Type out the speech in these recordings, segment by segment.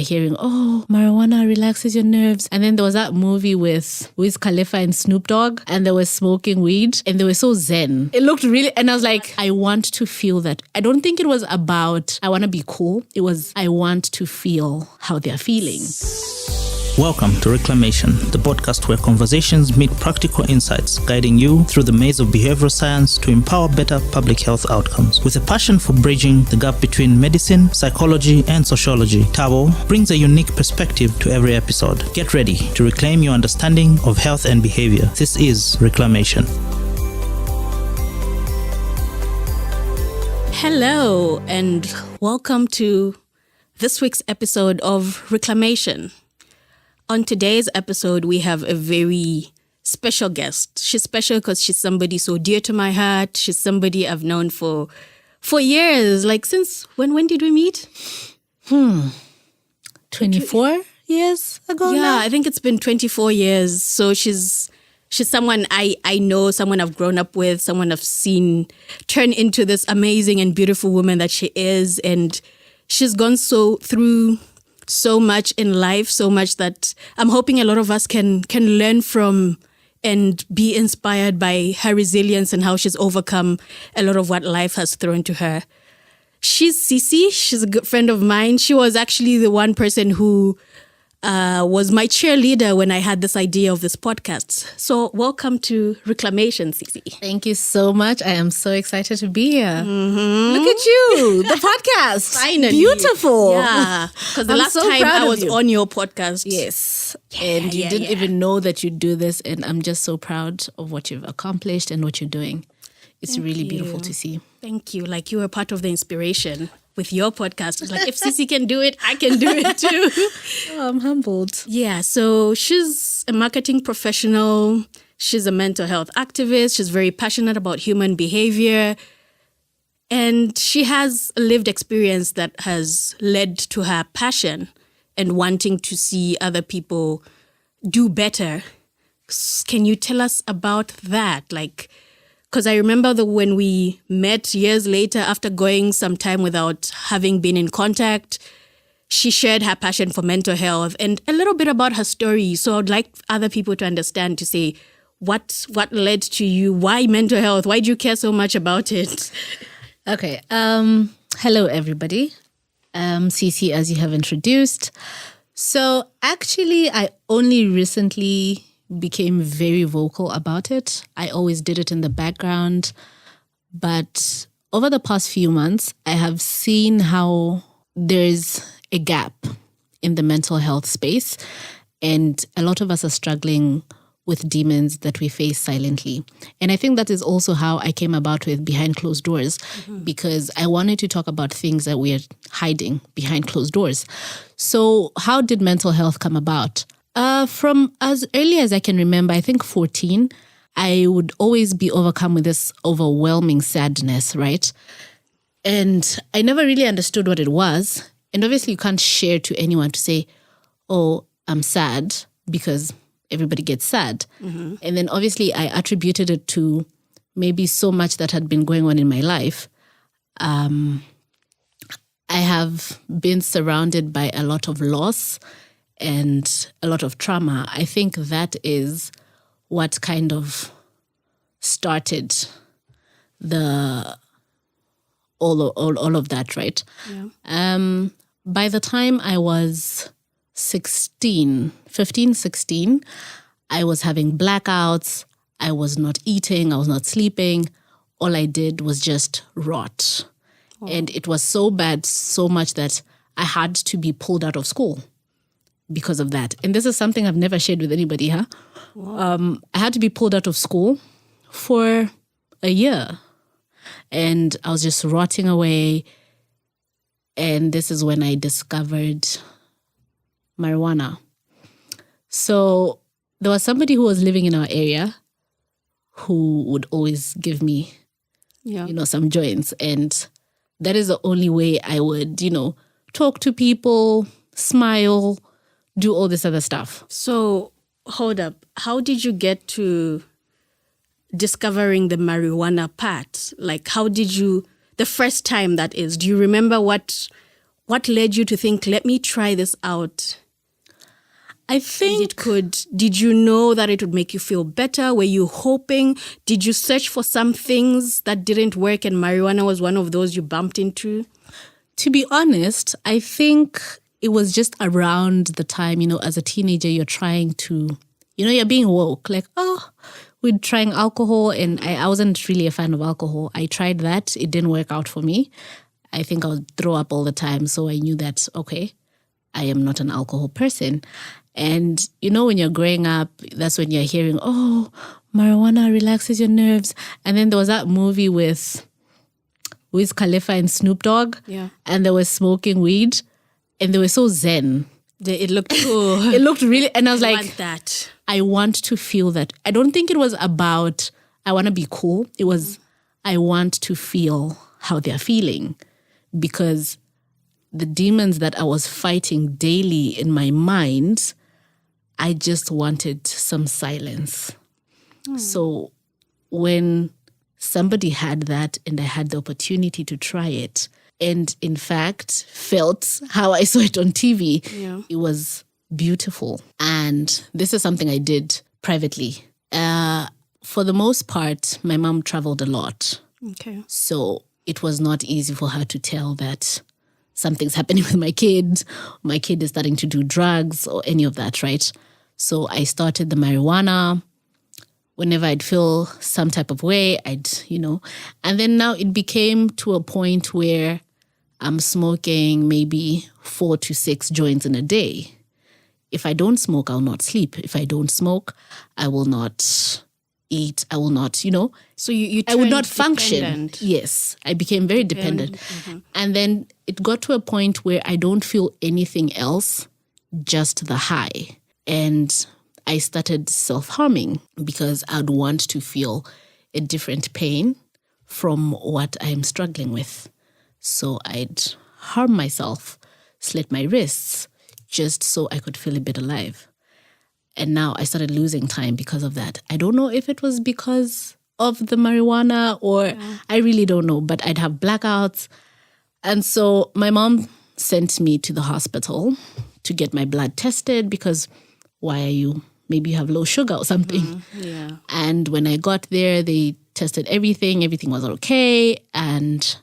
hearing, oh, marijuana relaxes your nerves. And then there was that movie with Wiz Khalifa and Snoop Dogg, and they were smoking weed, and they were so zen. It looked really, and I was like, I want to feel that. I don't think it was about, I want to be cool. It was, I want to feel how they're feeling. Welcome to Reclamation, the podcast where conversations meet practical insights, guiding you through the maze of behavioral science to empower better public health outcomes. With a passion for bridging the gap between medicine, psychology, and sociology, Tabo brings a unique perspective to every episode. Get ready to reclaim your understanding of health and behavior. This is Reclamation. Hello, and welcome to this week's episode of Reclamation. On today's episode, we have a very special guest. She's special because she's somebody so dear to my heart. She's somebody I've known for years. Like since when did we meet? 24 years ago now? Yeah, I think it's been 24 years. So she's someone I know, someone I've grown up with, someone I've seen turn into this amazing and beautiful woman that she is. And she's gone through so much in life, so much that I'm hoping a lot of us can learn from and be inspired by her resilience and how she's overcome a lot of what life has thrown to her. She's Cece. She's a good friend of mine. She was actually the one person who was my cheerleader when I had this idea of this podcast. So welcome to Reclamation, Cece. Thank you so much. I am so excited to be here. Mm-hmm. Look at you, the podcast. Finally. Beautiful. Yeah, because the last time I was on your podcast. Yes. And you didn't even know that you do this. And I'm just so proud of what you've accomplished and what you're doing. It's really beautiful to see. Thank you. Like you were part of the inspiration with your podcast. It's like, if Cece can do it, I can do it too. Oh, I'm humbled. Yeah, so she's a marketing professional. She's a mental health activist. She's very passionate about human behavior. And she has a lived experience that has led to her passion and wanting to see other people do better. Can you tell us about that? Because I remember when we met years later, after going some time without having been in contact, she shared her passion for mental health and a little bit about her story. So I'd like other people to understand, to say, what led to you? Why mental health? Why do you care so much about it? Okay. Hello, everybody. Cece, as you have introduced. So actually, I only recently became very vocal about it. I always did it in the background. But over the past few months, I have seen how there's a gap in the mental health space. And a lot of us are struggling with demons that we face silently. And I think that is also how I came about with Behind Closed Doors, because I wanted to talk about things that we are hiding behind closed doors. So how did mental health come about? From as early as I can remember, I think 14, I would always be overcome with this overwhelming sadness, right? And I never really understood what it was. And obviously you can't share to anyone to say, oh, I'm sad, because everybody gets sad. Mm-hmm. And then obviously I attributed it to maybe so much that had been going on in my life. I have been surrounded by a lot of loss and a lot of trauma. I think that is what kind of started all of that, right? Yeah. By the time I was 15, 16, I was having blackouts. I was not eating. I was not sleeping. All I did was just rot. Oh. And it was so bad, so much that I had to be pulled out of school because of that. And this is something I've never shared with anybody, huh? Wow. I had to be pulled out of school for a year. And I was just rotting away. And this is when I discovered marijuana. So there was somebody who was living in our area who would always give me, some joints. And that is the only way I would, talk to people, smile, do all this other stuff. So, hold up. How did you get to discovering the marijuana part? Like, how did you, the first time that is, do you remember what What led you to think, let me try this out? I think It could. Did you know that it would make you feel better? Were you hoping? Did you search for some things that didn't work and marijuana was one of those you bumped into? to be honest, I think it was just around the time, as a teenager, you're trying to, you're being woke. Like, we're trying alcohol, and I wasn't really a fan of alcohol. I tried that. It didn't work out for me. I think I would throw up all the time. So I knew that, okay, I am not an alcohol person. And, when you're growing up, that's when you're hearing, oh, marijuana relaxes your nerves. And then there was that movie with Wiz Khalifa and Snoop Dogg. Yeah. And they were smoking weed. And they were so zen. It looked cool. It looked really, and I was I like, want that. I want to feel that. I don't think it was about, I want to be cool. It was, I want to feel how they're feeling. Because the demons that I was fighting daily in my mind, I just wanted some silence. So when somebody had that and I had the opportunity to try it, and in fact felt how I saw it on TV, it was beautiful. And this is something I did privately. For the most part, my mom traveled a lot. Okay. So it was not easy for her to tell that something's happening with my kid is starting to do drugs or any of that, right? So I started the marijuana. Whenever I'd feel some type of way, and then now it became to a point where I'm smoking maybe 4 to 6 joints in a day. If I don't smoke, I'll not sleep. If I don't smoke, I will not eat. I will not, So you I would not turned function. dependent. Yes, I became very dependent. And then it got to a point where I don't feel anything else, just the high. And I started self-harming because I'd want to feel a different pain from what I'm struggling with. So I'd harm myself, slit my wrists, just so I could feel a bit alive. And now I started losing time because of that. I don't know if it was because of the marijuana or I really don't know, but I'd have blackouts. And so my mom sent me to the hospital to get my blood tested because maybe you have low sugar or something. Yeah. And when I got there, they tested everything. Everything was okay. And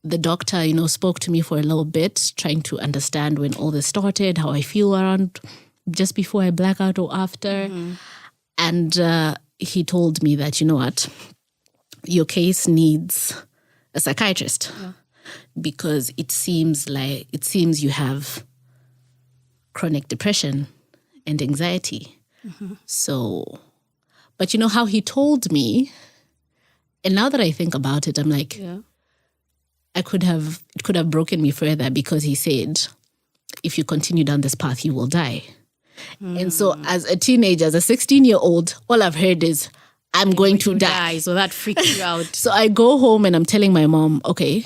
the doctor, spoke to me for a little bit, trying to understand when all this started, how I feel around just before I black out or after. And he told me that, what, your case needs a psychiatrist because it seems you have chronic depression and anxiety. So, but how he told me, and now that I think about it, I'm like, it could have broken me further because he said, if you continue down this path, you will die. And so as a teenager, as a 16-year-old, all I've heard is, I'm going to die. So that freaked you out. So I go home and I'm telling my mom, okay,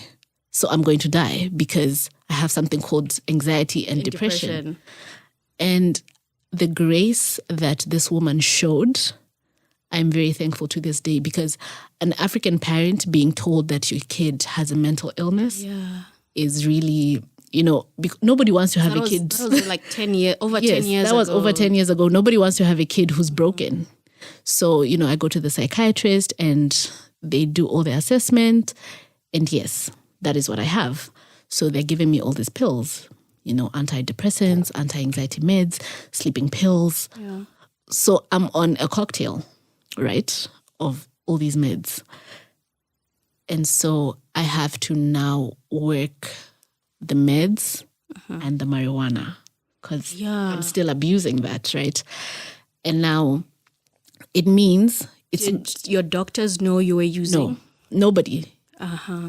so I'm going to die because I have something called anxiety and depression. And the grace that this woman showed, I'm very thankful to this day because an African parent being told that your kid has a mental illness is really, nobody wants to have a kid. That was like 10 years, over 10 years ago. That was over 10 years ago. Nobody wants to have a kid who's broken. So, I go to the psychiatrist and they do all the assessment. And yes, that is what I have. So they're giving me all these pills, antidepressants, anti-anxiety meds, sleeping pills. Yeah. So I'm on a cocktail, right, of all these meds. And so I have to now work the meds and the marijuana because I'm still abusing that, right? And now it means it's... Your doctors know you were using? No, nobody.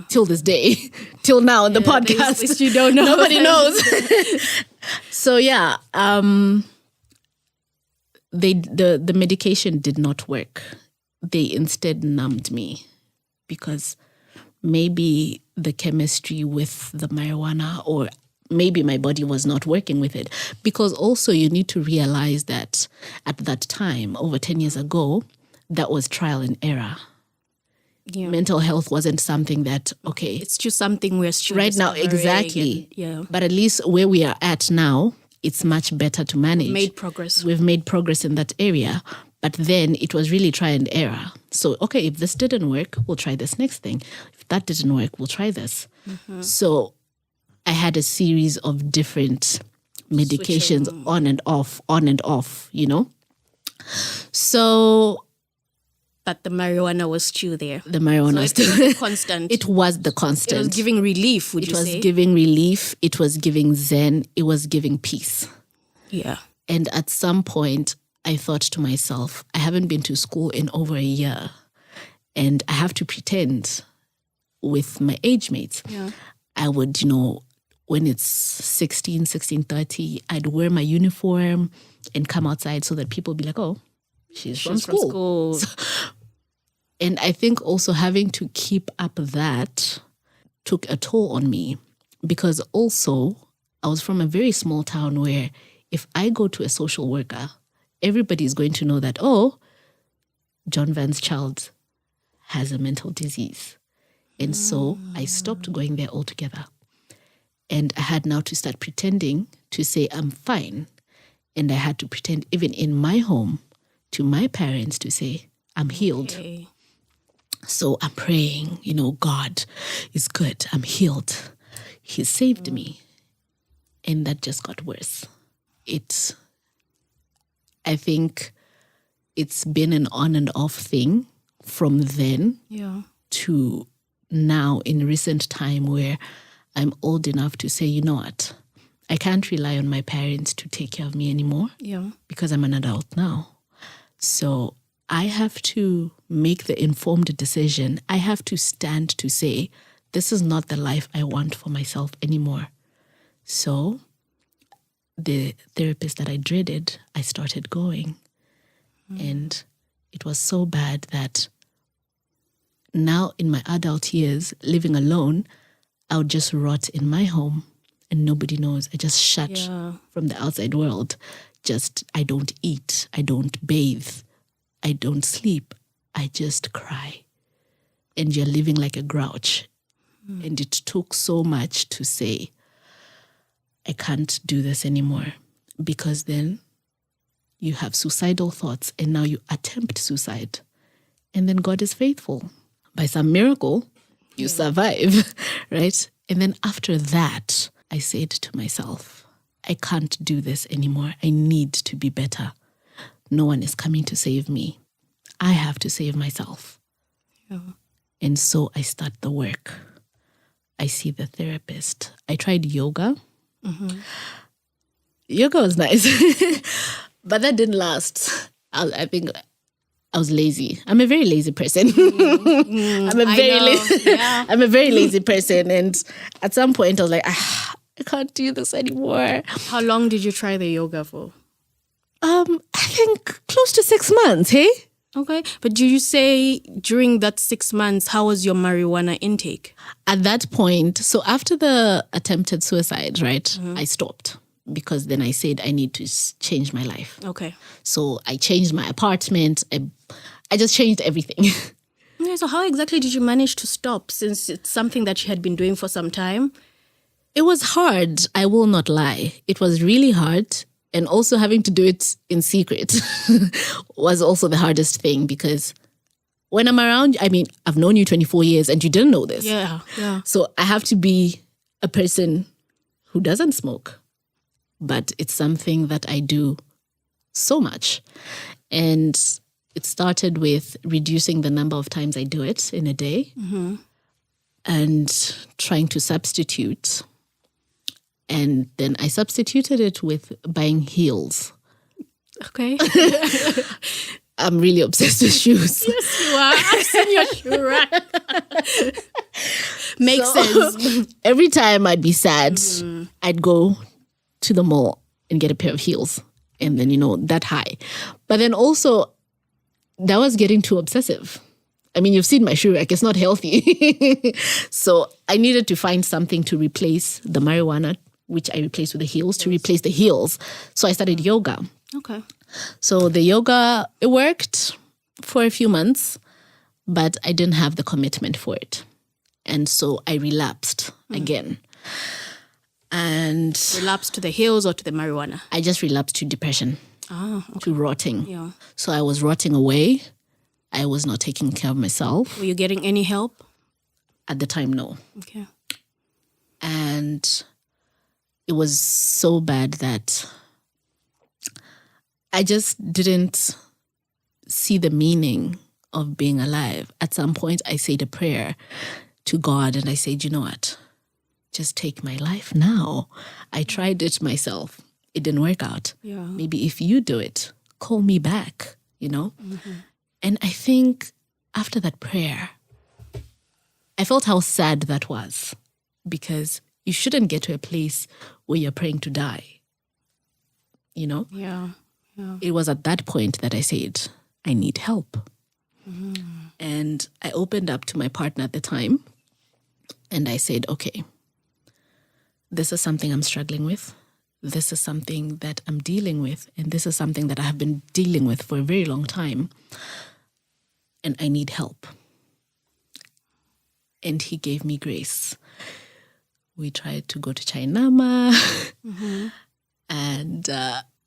Till this day, till now in the podcast. This you don't know. Nobody knows. So the medication did not work. They instead numbed me because maybe the chemistry with the marijuana or maybe my body was not working with it. Because also you need to realize that at that time, over 10 years ago, that was trial and error. mental health wasn't something that, okay. It's just something we're still right now, exactly. But at least where we are at now, it's much better to manage. We've made progress in that area. But then it was really try and error. So, okay, if this didn't work, we'll try this next thing. If that didn't work, we'll try this. So I had a series of different medications on and off, you know. So... But the marijuana was still there. The marijuana was still constant. It was the constant. It was giving relief, would you say? It was giving relief. It was giving zen. It was giving peace. Yeah. And at some point, I thought to myself, I haven't been to school in over a year. And I have to pretend with my age mates. Yeah. I would, when it's 16:30, I'd wear my uniform and come outside so that people would be like, oh, she's from school. And I think also having to keep up that took a toll on me, because also I was from a very small town where if I go to a social worker, everybody's going to know that, oh, John Van's child has a mental disease. And so I stopped going there altogether. And I had now to start pretending to say I'm fine. And I had to pretend even in my home to my parents to say I'm healed. Okay. So I'm praying, God is good. I'm healed. He saved me. And that just got worse. I think it's been an on and off thing from then to now in recent time, where I'm old enough to say, you know what, I can't rely on my parents to take care of me anymore because I'm an adult now. So I have to make the informed decision. I have to stand to say, this is not the life I want for myself anymore. So the therapist that I dreaded, I started going. And it was so bad that now in my adult years, living alone, I would just rot in my home and nobody knows. I just shut from the outside world. I don't eat. I don't bathe. I don't sleep. I just cry. And you're living like a grouch. And it took so much to say, I can't do this anymore. Because then you have suicidal thoughts and now you attempt suicide. And then God is faithful. By some miracle, you survive, right? And then after that, I said to myself, I can't do this anymore. I need to be better. No one is coming to save me. I have to save myself. Yeah. And so I start the work. I see the therapist. I tried yoga. Yoga was nice, but that didn't last. I think I was lazy. I'm a very lazy person. I'm a very lazy person. And at some point I was like, I can't do this anymore. How long did you try the yoga for? I think close to 6 months, hey? Okay. But do you say during that 6 months, how was your marijuana intake? At that point, so after the attempted suicide, right, I stopped because then I said I need to change my life. Okay. So I changed my apartment. I just changed everything. Yeah, so how exactly did you manage to stop, since it's something that you had been doing for some time? It was hard. I will not lie. It was really hard. And also having to do it in secret was also the hardest thing, because when I'm around, I've known you 24 years and you didn't know this. Yeah. So I have to be a person who doesn't smoke, but it's something that I do so much. And it started with reducing the number of times I do it in a day and trying to substitute. And then I substituted it with buying heels. Okay. I'm really obsessed with shoes. Yes, you are. I've seen your shoe rack. Makes sense. Every time I'd be sad, I'd go to the mall and get a pair of heels. And then, that high. But then also, that was getting too obsessive. You've seen my shoe rack. It's not healthy. So I needed to find something to replace the marijuana, which I replaced with the heels, to replace the heels. So I started yoga. Okay. So the yoga, it worked for a few months. but I didn't have the commitment for it. And so I relapsed again. And Relapsed to the hills or to the marijuana? I just relapsed to depression, to rotting. Yeah. So I was rotting away. I was not taking care of myself. Were you getting any help? At the time, no. Okay. And it was so bad that I just didn't see the meaning of being alive. At some point, I said a prayer to God and I said, you know what? Just take my life now. I tried it myself. It didn't work out. Yeah. Maybe if you do it, call me back, you know? And I think after that prayer, I felt how sad that was, because you shouldn't get to a place where you're praying to die, you know? Yeah. It was at that point that I said, I need help. And I opened up to my partner at the time and I said, okay, this is something I'm struggling with. This is something that I'm dealing with. And this is something that I have been dealing with for a very long time. And I need help. And he gave me grace. We tried to go to Chainama. And,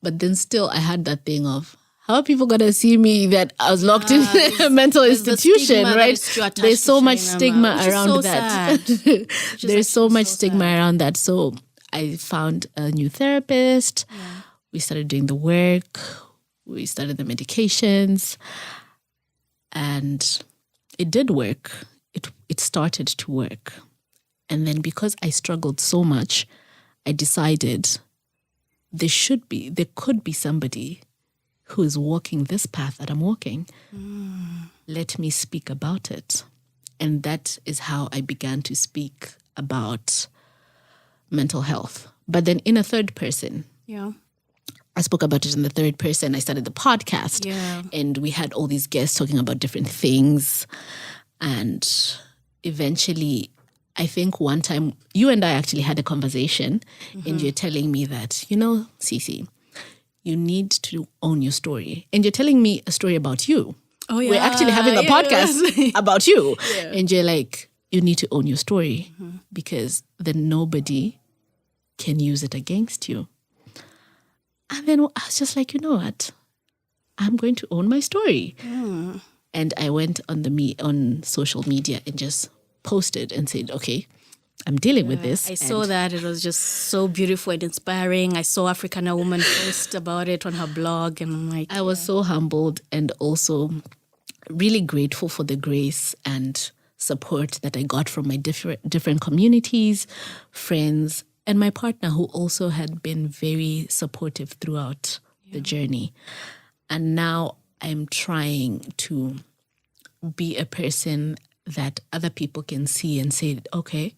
but then still I had that thing of, how are people going to see me that I was locked in a mental institution, right? There's so much stigma around that. There's so much stigma around that. So I found a new therapist. Yeah. We started doing the work. We started the medications. And it did work. It started to work. And then because I struggled so much, I decided there could be somebody who is walking this path that I'm walking. Let me speak about it. And that is how I began to speak about mental health. But then in a third person. Yeah. I spoke about it in the third person. I started the podcast. Yeah. And we had all these guests talking about different things. And eventually, I think one time, you and I actually had a conversation. And you're telling me that, you know, Cece, you need to own your story. And you're telling me a story about you. Oh, yeah. We're actually having a podcast about you. Yeah. And you're like, you need to own your story because then nobody can use it against you. And then I was just like, you know what? I'm going to own my story. And I went on social media and just posted and said, okay, I'm dealing with this. I saw that. It was just so beautiful and inspiring. I saw Africana Woman post about it on her blog. And I'm like, I was so humbled and also really grateful for the grace and support that I got from my different communities, friends, and my partner who also had been very supportive throughout the journey. And now I'm trying to be a person that other people can see and say, okay,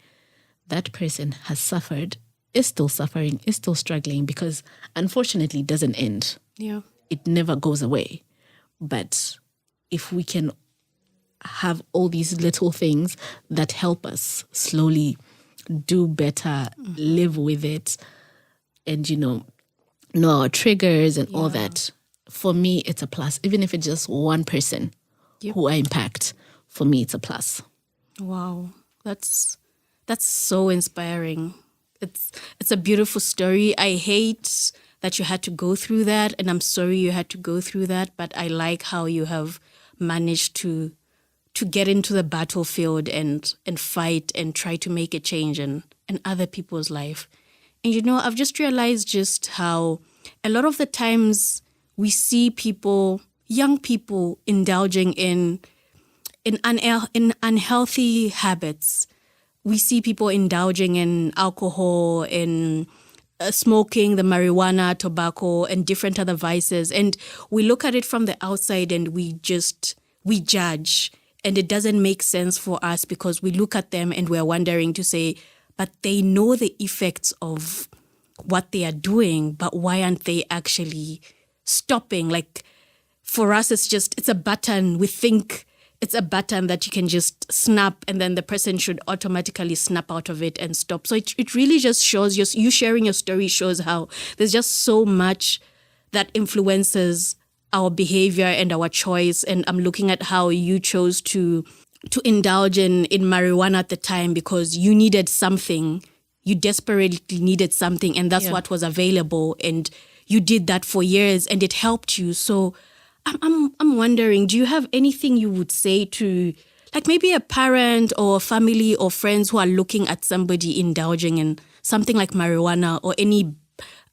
that person has suffered, is still suffering, is still struggling, because unfortunately it doesn't end. yeah. It never goes away. But if we can have all these little things that help us slowly do better, live with it, and, you know our triggers and all that, for me, it's a plus. Even if it's just one person who I impact, for me, it's a plus. Wow. That's so inspiring. It's a beautiful story. I hate that you had to go through that, and I'm sorry you had to go through that, but I like how you have managed to get into the battlefield and fight and try to make a change in other people's life. And I've just realized just how a lot of the times we see people, young people, indulging in unhealthy habits. We see people indulging in alcohol, in smoking, the marijuana, tobacco, and different other vices. And we look at it from the outside and we judge. And it doesn't make sense for us because we look at them and we're wondering to say, but they know the effects of what they are doing, but why aren't they actually stopping? Like, for us, it's a button. We think it's a button that you can just snap and then the person should automatically snap out of it and stop. So it really just shows, you sharing your story shows how there's just so much that influences our behavior and our choice. And I'm looking at how you chose to indulge in marijuana at the time because you needed something. You desperately needed something, and that's what was available. And you did that for years, and it helped you. So I'm wondering, do you have anything you would say to, like, maybe a parent or a family or friends who are looking at somebody indulging in something like marijuana or any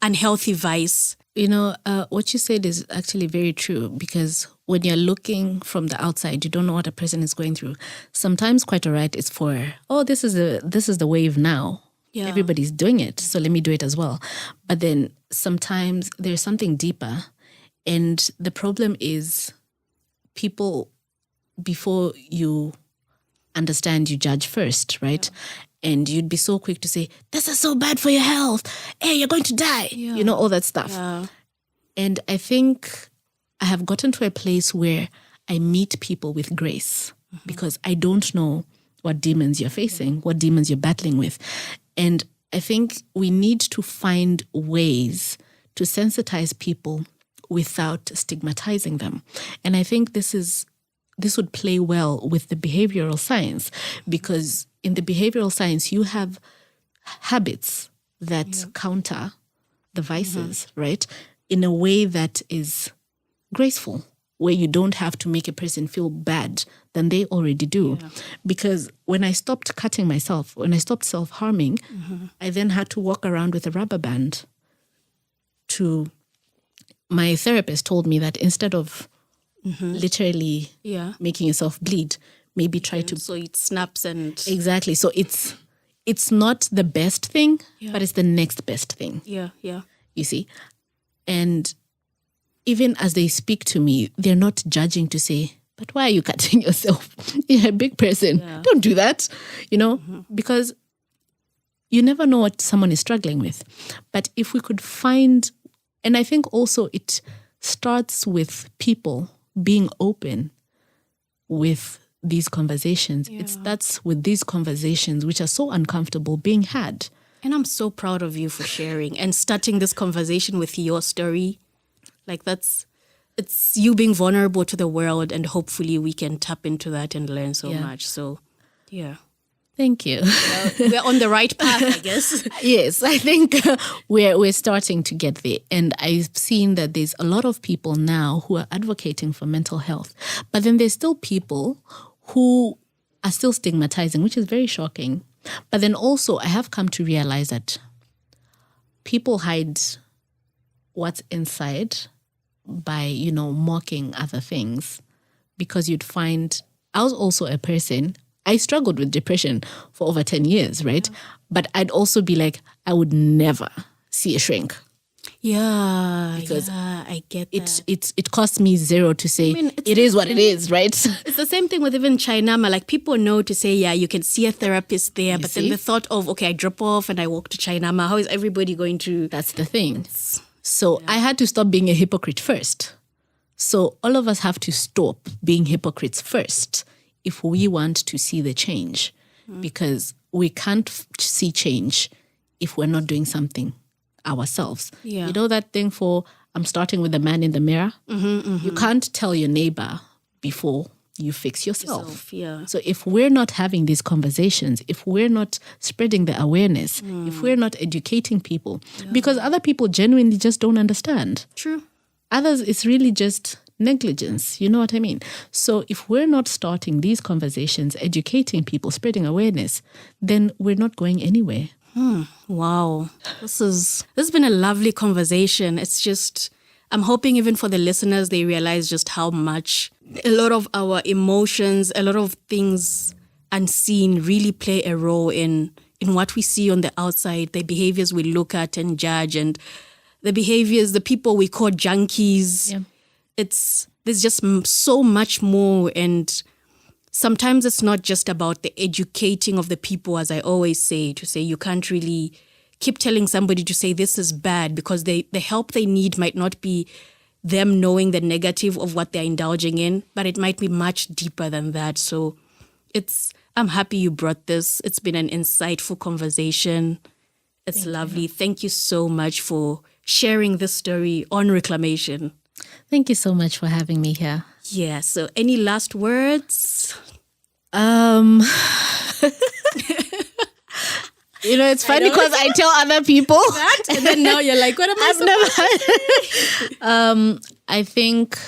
unhealthy vice? You know, what you said is actually very true, because when you're looking from the outside, you don't know what a person is going through. Sometimes, quite all right, it's for, this is the wave now. Yeah. Everybody's doing it, so let me do it as well. But then sometimes there's something deeper, and the problem is people, before you understand, you judge first, right? Yeah. And you'd be so quick to say, this is so bad for your health. Hey, you're going to die. Yeah. You know, all that stuff. Yeah. And I think I have gotten to a place where I meet people with grace, because I don't know what demons you're facing, what demons you're battling with. And I think we need to find ways to sensitize people without stigmatizing them. And I think this would play well with the behavioral science, because in the behavioral science, you have habits that counter the vices, right? In a way that is graceful, where you don't have to make a person feel bad than they already do. Yeah. Because when I stopped cutting myself, when I stopped self-harming, I then had to walk around with a rubber band. My therapist told me that instead of literally making yourself bleed, maybe try to... So it snaps and... Exactly. So it's not the best thing, but it's the next best thing. Yeah, yeah. You see? And even as they speak to me, they're not judging to say, but why are you cutting yourself? You're a big person. Yeah. Don't do that, you know, because you never know what someone is struggling with. But if we could find, and I think also it starts with people being open with these conversations. Yeah. It starts with these conversations, which are so uncomfortable, being had. And I'm so proud of you for sharing and starting this conversation with your story. Like it's you being vulnerable to the world, and hopefully we can tap into that and learn so much. So, yeah. Thank you. We're on the right path, I guess. Yes, I think we're starting to get there. And I've seen that there's a lot of people now who are advocating for mental health. But then there's still people who are still stigmatizing, which is very shocking. But then also I have come to realize that people hide what's inside by, mocking other things. Because you'd find, I was also a person, I struggled with depression for over 10 years, right? Yeah. But I'd also be like, I would never see a shrink. Yeah, because I get that. It cost me zero to say, it is what it is, right? It's the same thing with even Chainama. Like, people know to say, you can see a therapist there. But then the thought of, okay, I drop off and I walk to Chainama. How is everybody going to... That's the thing. So I had to stop being a hypocrite first. So all of us have to stop being hypocrites first if we want to see the change. Because we can't see change if we're not doing something ourselves. Yeah. You know that thing I'm starting with the man in the mirror? You can't tell your neighbor before you fix yourself. So if we're not having these conversations, if we're not spreading the awareness, if we're not educating people, because other people genuinely just don't understand. True. Others, it's really just negligence. You know what I mean? So if we're not starting these conversations, educating people, spreading awareness, then we're not going anywhere. Wow. This has been a lovely conversation. It's just, I'm hoping even for the listeners, they realize just how much a lot of our emotions, a lot of things unseen really play a role in what we see on the outside, the behaviors we look at and judge, and the behaviors, the people we call junkies. Yeah. There's just so much more, and sometimes it's not just about the educating of the people, as I always say, to say you can't really keep telling somebody to say this is bad, because the help they need might not be them knowing the negative of what they're indulging in, but it might be much deeper than that. So I'm happy you brought this. It's been an insightful conversation. It's lovely. Thank you so much for sharing this story on Reclamation. Thank you so much for having me here. Yeah, so any last words? It's funny because I tell other people That, and then now you're like, what am I I've never. I think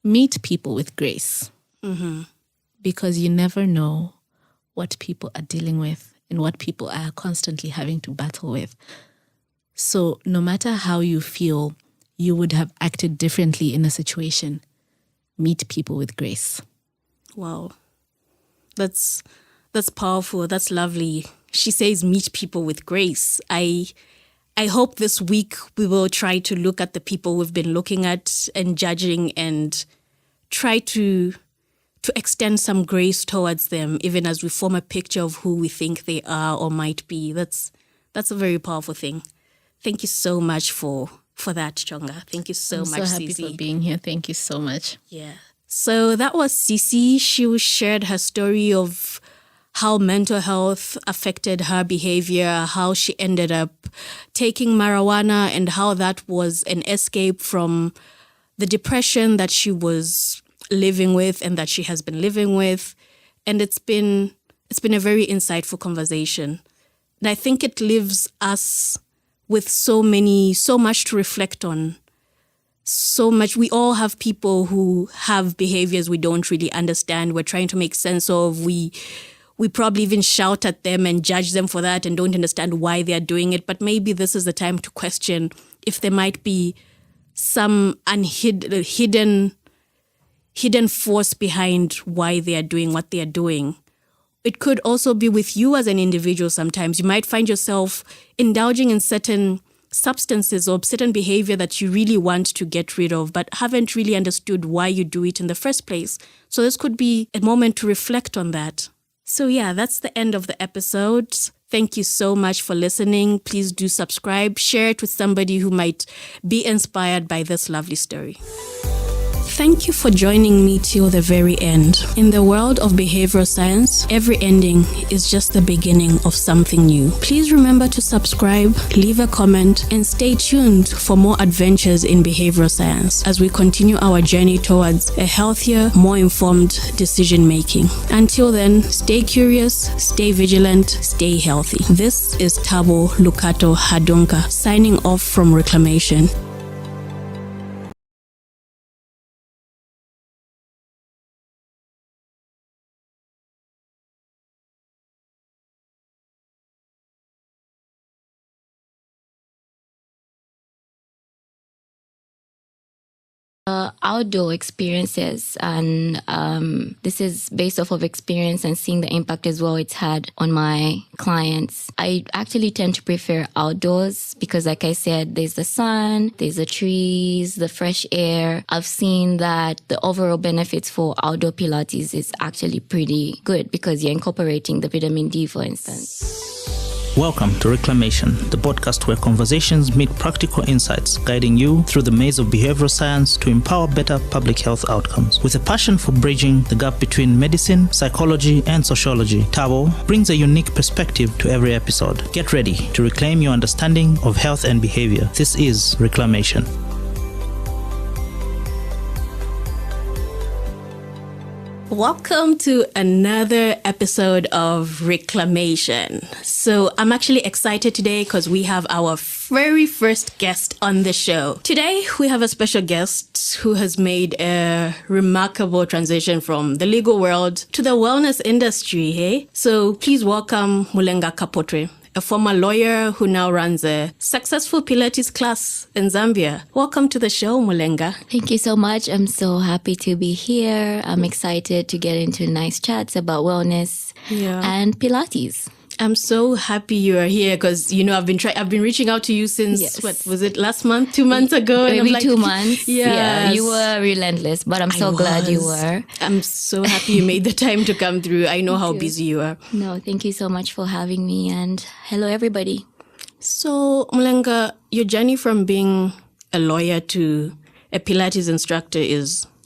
meet people with grace, because you never know what people are dealing with and what people are constantly having to battle with. So no matter how you feel you would have acted differently in a situation, meet people with grace. Wow, that's powerful. That's lovely. She says meet people with grace. I hope this week we will try to look at the people we've been looking at and judging and try to extend some grace towards them, even as we form a picture of who we think they are or might be. That's a very powerful thing. Thank you so much for that, Chonga. Thank you so much, I'm so happy Cici. for being here. Thank you so much. Yeah. So that was Cici. She shared her story of how mental health affected her behavior, how she ended up taking marijuana, and how that was an escape from the depression that she was living with and that she has been living with. And it's been a very insightful conversation. And I think it leaves us with so much to reflect on. So much. We all have people who have behaviors we don't really understand. We're trying to make sense of. We probably even shout at them and judge them for that and don't understand why they're doing it. But maybe this is the time to question if there might be some hidden force behind why they are doing what they are doing. It could also be with you as an individual sometimes. You might find yourself indulging in certain substances or certain behavior that you really want to get rid of, but haven't really understood why you do it in the first place. So this could be a moment to reflect on that. So yeah, that's the end of the episode. Thank you so much for listening. Please do subscribe, share it with somebody who might be inspired by this lovely story. Thank you for joining me till the very end. In the world of behavioral science, every ending is just the beginning of something new. Please remember to subscribe, leave a comment, and stay tuned for more adventures in behavioral science as we continue our journey towards a healthier, more informed decision making. Until then, stay curious, stay vigilant, stay healthy. This is Tabo Lukato Hadunka signing off from Reclamation. Outdoor experiences, and this is based off of experience and seeing the impact as well it's had on my clients. I actually tend to prefer outdoors because, like I said, there's the sun, there's the trees, the fresh air. I've seen that the overall benefits for outdoor Pilates is actually pretty good because you're incorporating the vitamin D, for instance. Welcome to Reclamation, the podcast where conversations meet practical insights, guiding you through the maze of behavioral science to empower better public health outcomes. With a passion for bridging the gap between medicine, psychology, and sociology, Tabo brings a unique perspective to every episode. Get ready to reclaim your understanding of health and behavior. This is Reclamation. Welcome to another episode of Reclamation. So I'm actually excited today because we have our very first guest on the show. Today we have a special guest who has made a remarkable transition from the legal world to the wellness industry. Hey, so please welcome Mulenga Kapotre, a former lawyer who now runs a successful Pilates class in Zambia. Welcome to the show, Mulenga. Thank you so much. I'm so happy to be here. I'm excited to get into nice chats about wellness and Pilates. I'm so happy you are here because, you know, I've been reaching out to you since, Yes. what was it, last month, 2 months ago? And Maybe I'm 2 months. Yes. Yeah, you were relentless, but I'm so glad you were. I'm so happy you made the time to come through. I know how busy you are. No, thank you so much for having me, and hello, everybody. So, Mulenga, your journey from being a lawyer to a Pilates instructor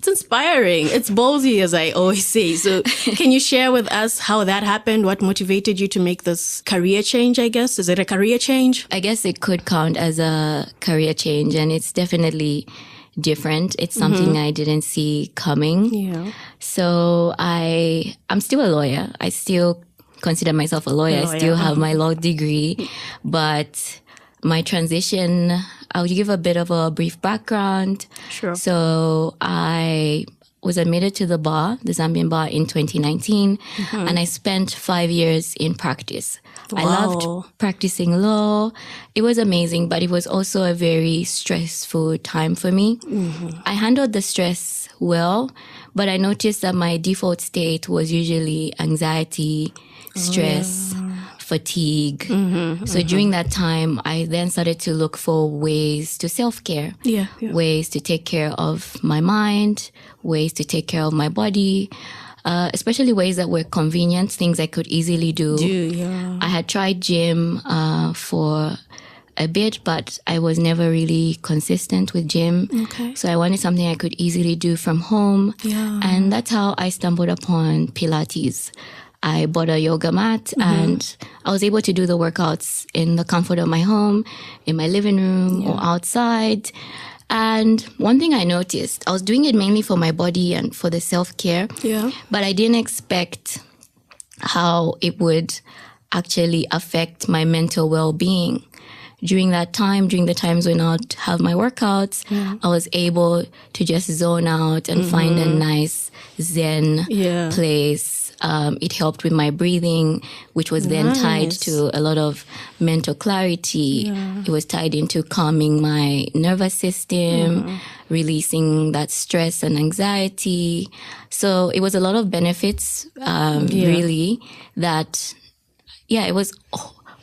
it's inspiring. It's ballsy, as I always say. So can you share with us how that happened? What motivated you to make this career change, I guess? Is it a career change? I guess it could count as a career change, and it's definitely different. It's something I didn't see coming. Yeah. So I'm still a lawyer. I still consider myself a lawyer. I still have my law degree, but my transition, I'll give a bit of a brief background. Sure. So I was admitted to the Zambian bar in 2019, and I spent 5 years in practice. Wow. I loved practicing law. It was amazing, but it was also a very stressful time for me. I handled the stress well, but I noticed that my default state was usually anxiety, stress, fatigue. So during that time, I then started to look for ways to self-care, ways to take care of my mind, ways to take care of my body, especially ways that were convenient, things I could easily do. I had tried gym for a bit, but I was never really consistent with gym. So I wanted something I could easily do from home. And that's how I stumbled upon Pilates. I bought a yoga mat and I was able to do the workouts in the comfort of my home, in my living room or outside. And one thing I noticed, I was doing it mainly for my body and for the self-care, but I didn't expect how it would actually affect my mental well-being. During that time, during the times when I'd have my workouts, I was able to just zone out and find a nice Zen place. It helped with my breathing, which was then tied to a lot of mental clarity. It was tied into calming my nervous system, releasing that stress and anxiety. So it was a lot of benefits, really, that, it was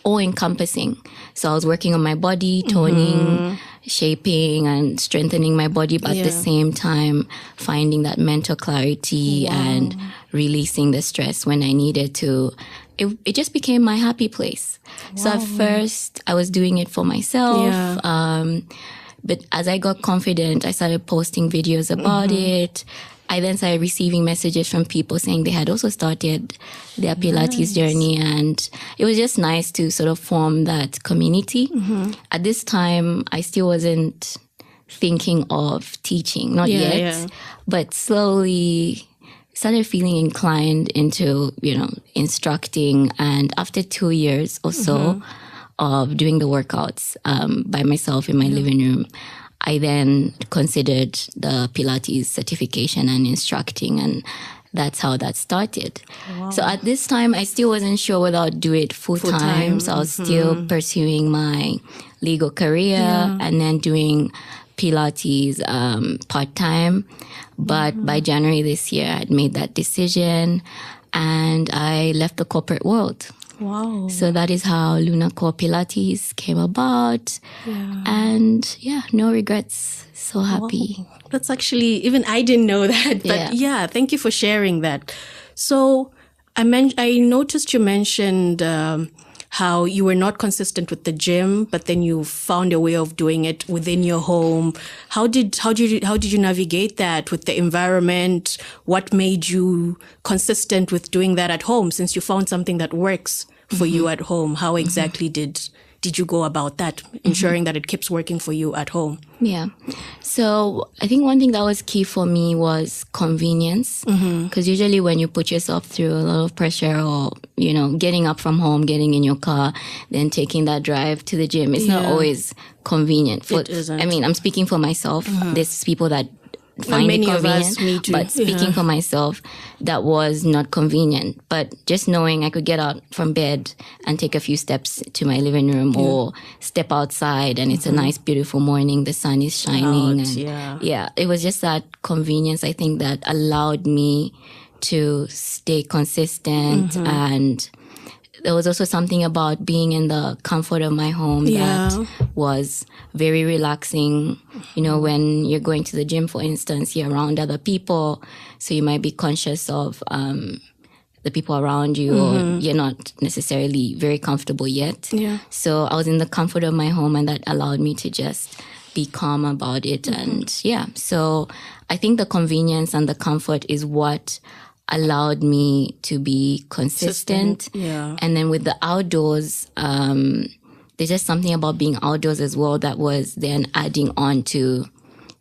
all-encompassing. So I was working on my body, toning, shaping and strengthening my body, but at the same time finding that mental clarity and releasing the stress when I needed to. It just became my happy place. So at first I was doing it for myself. But as I got confident, I started posting videos about it. I then started receiving messages from people saying they had also started their Pilates journey, and it was just nice to sort of form that community. At this time, I still wasn't thinking of teaching, not yet, but slowly started feeling inclined into, instructing. And after 2 years or so of doing the workouts by myself in my living room, I then considered the Pilates certification and instructing, and that's how that started. So at this time, I still wasn't sure whether I'd do it full-time. So I was still pursuing my legal career and then doing Pilates part-time. But by January this year, I'd made that decision and I left the corporate world. Wow. So that is how Lukato Pilates came about. And no regrets. So happy. Wow. That's actually, even I didn't know that. But thank you for sharing that. So I noticed you mentioned how you were not consistent with the gym, but then you found a way of doing it within your home. How did you navigate that with the environment? What made you consistent with doing that at home, since you found something that works for you at home? How exactly did you go about that, ensuring that it keeps working for you at home? Yeah. So I think one thing that was key for me was convenience. Because usually when you put yourself through a lot of pressure or, getting up from home, getting in your car, then taking that drive to the gym, it's not always convenient. It isn't. I mean, I'm speaking for myself. There's people that find it convenient, me too. But speaking for myself, that was not convenient. But just knowing I could get out from bed and take a few steps to my living room or step outside and it's a nice, beautiful morning, the sun is shining. It was just that convenience, I think, that allowed me to stay consistent. And there was also something about being in the comfort of my home that was very relaxing. When you're going to the gym, for instance, you're around other people, so you might be conscious of the people around you, or you're not necessarily very comfortable yet. So I was in the comfort of my home, and that allowed me to just be calm about it. And so I think the convenience and the comfort is what allowed me to be consistent. And then with the outdoors, there's just something about being outdoors as well that was then adding on to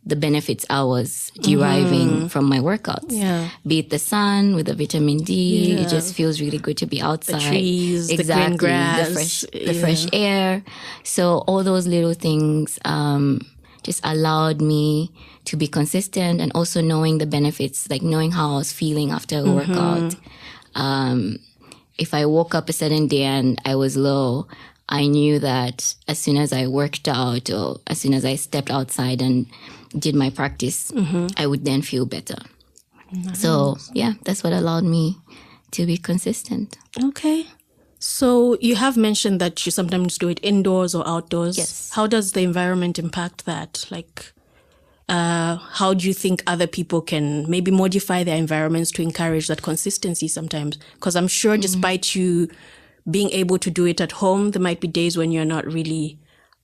the benefits I was deriving from my workouts. Yeah. Be it the sun with the vitamin D, it just feels really good to be outside. The trees, exactly, the green grass, the fresh air. So all those little things just allowed me to be consistent, and also knowing the benefits, like knowing how I was feeling after a workout. If I woke up a certain day and I was low, I knew that as soon as I worked out or as soon as I stepped outside and did my practice, I would then feel better. Nice. So yeah, that's what allowed me to be consistent. Okay. So you have mentioned that you sometimes do it indoors or outdoors. Yes. How does the environment impact that? Like, how do you think other people can maybe modify their environments to encourage that consistency sometimes? Because I'm sure despite you being able to do it at home, there might be days when you're not really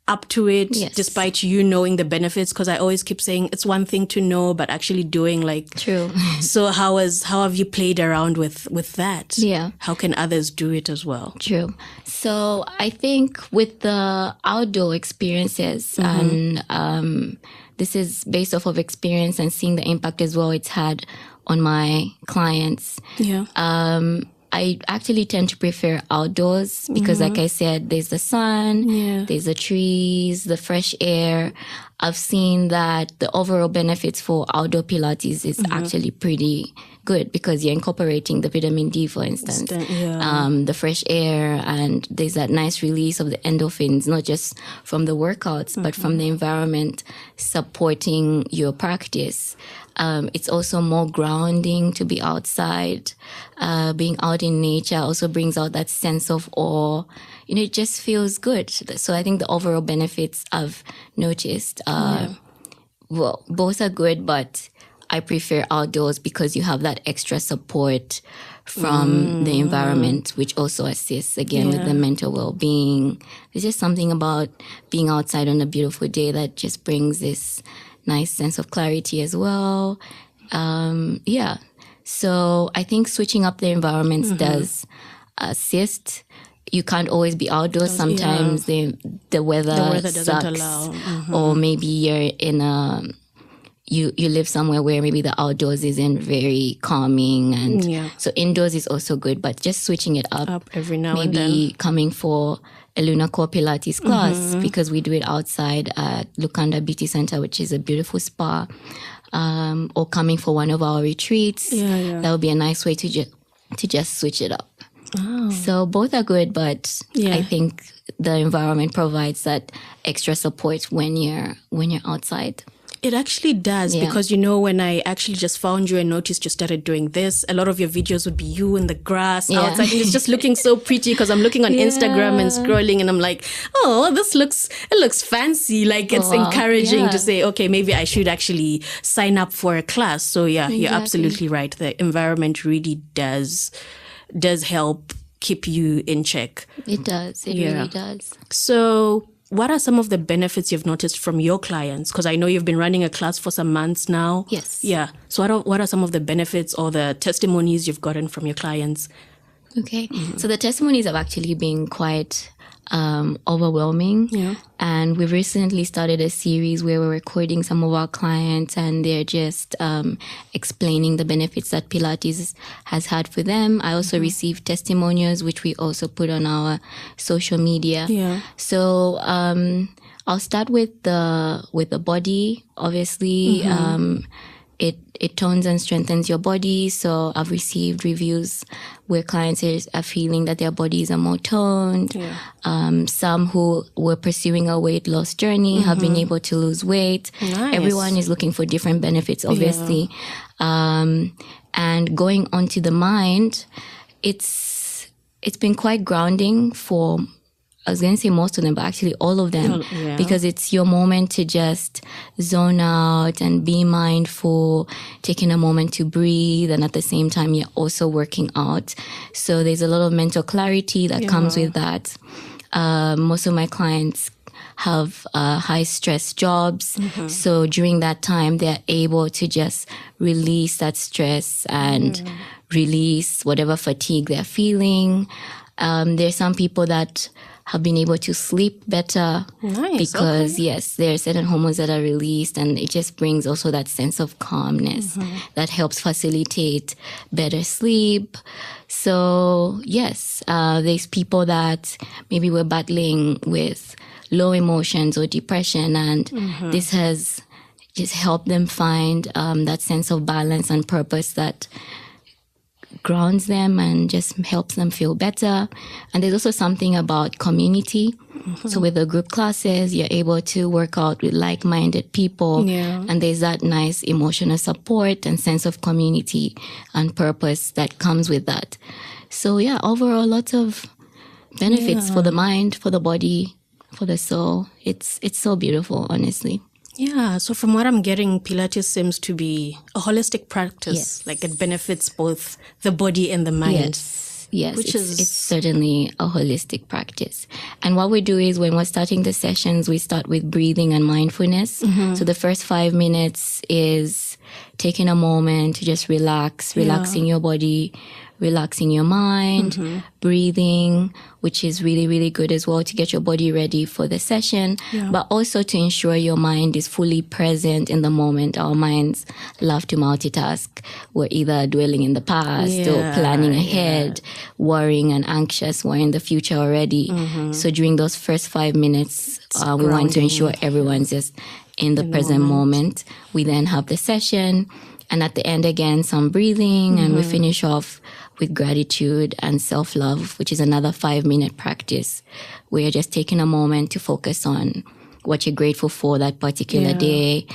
up to it, despite you knowing the benefits. Because I always keep saying it's one thing to know, but actually doing, like, true. So how have you played around with that? Yeah. How can others do it as well? True. So I think with the outdoor experiences, and this is based off of experience and seeing the impact as well it's had on my clients. Yeah. I actually tend to prefer outdoors because, like I said, there's the sun, there's the trees, the fresh air. I've seen that the overall benefits for outdoor Pilates is actually pretty good because you're incorporating the vitamin D, for instance, the fresh air, and there's that nice release of the endorphins, not just from the workouts, but from the environment supporting your practice. It's also more grounding to be outside. Being out in nature also brings out that sense of awe. You know, it just feels good. So I think the overall benefits I've noticed, well, both are good, but I prefer outdoors because you have that extra support from the environment, which also assists again with the mental well-being. There's just something about being outside on a beautiful day that just brings this nice sense of clarity as well. So I think switching up the environments does assist. You can't always be outdoors. Sometimes the weather doesn't sucks, allow. or maybe you're in you live somewhere where maybe the outdoors isn't very calming, and so indoors is also good. But just switching it up every now and maybe then. coming for a Lunar Core Pilates class because we do it outside at Lukato Beauty Center, which is a beautiful spa, or coming for one of our retreats. That would be a nice way to just switch it up. So both are good, but I think the environment provides that extra support when you're outside. It actually does because, you know, when I actually just found you and noticed you started doing this, a lot of your videos would be you in the grass outside. And it's just looking so pretty because I'm looking on Instagram and scrolling and I'm like, oh, it looks fancy. Like it's encouraging to say, okay, maybe I should actually sign up for a class. So you're absolutely right. The environment really does help keep you in check. It does. It really does. So what are some of the benefits you've noticed from your clients? Because I know you've been running a class for some months now. Yes. Yeah. So what are some of the benefits or the testimonies you've gotten from your clients? Okay. So the testimonies have actually been quite overwhelming. Yeah. And we've recently started a series where we're recording some of our clients and they're just explaining the benefits that Pilates has had for them. I also received testimonials, which we also put on our social media. Yeah. So I'll start with the body. Obviously, it tones and strengthens your body. So I've received reviews where clients are feeling that their bodies are more toned. Yeah. Some who were pursuing a weight loss journey have been able to lose weight. Nice. Everyone is looking for different benefits, obviously. Yeah. And going onto the mind, it's been quite grounding for, I was going to say most of them, but actually all of them, because it's your moment to just zone out and be mindful, taking a moment to breathe, and at the same time, you're also working out. So there's a lot of mental clarity that comes with that. Most of my clients have high stress jobs. So during that time, they're able to just release that stress and release whatever fatigue they're feeling. There's some people that have been able to sleep better. Nice. Because yes, there are certain hormones that are released, and it just brings also that sense of calmness that helps facilitate better sleep. So yes, there's people that maybe were battling with low emotions or depression, and this has just helped them find that sense of balance and purpose that grounds them and just helps them feel better. And there's also something about community. So with the group classes, you're able to work out with like-minded people. And there's that nice emotional support and sense of community and purpose that comes with that. So yeah, overall, lots of benefits for the mind, for the body, for the soul. It's so beautiful, honestly. Yeah, so from what I'm getting, Pilates seems to be a holistic practice. Yes. Like it benefits both the body and the mind. Yes, Which it's certainly a holistic practice. And what we do is when we're starting the sessions, we start with breathing and mindfulness. So the first 5 minutes is taking a moment to just relaxing your body, relaxing your mind, breathing, which is really, really good as well to get your body ready for the session, but also to ensure your mind is fully present in the moment. Our minds love to multitask. We're either dwelling in the past or planning ahead, worrying and anxious. We're in the future already. So during those first 5 minutes, we want to ensure everyone's just in the present moment. We then have the session. And at the end, again, some breathing, and we finish off with gratitude and self-love, which is another 5-minute practice where you're just taking a moment to focus on what you're grateful for that particular day,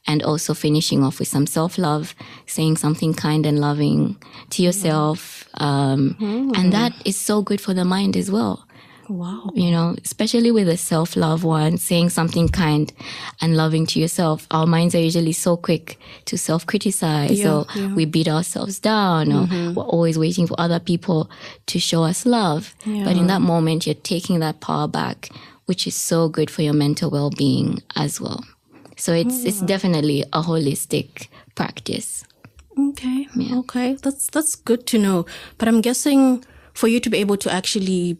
and also finishing off with some self-love, saying something kind and loving to yourself. And that is so good for the mind as well. Wow. You know, especially with a self-love one, saying something kind and loving to yourself. Our minds are usually so quick to self-criticize, or we beat ourselves down, or we're always waiting for other people to show us love. But in that moment, you're taking that power back, which is so good for your mental well-being as well. So it's definitely a holistic practice. Okay. Okay. That's good to know. But I'm guessing for you to be able to actually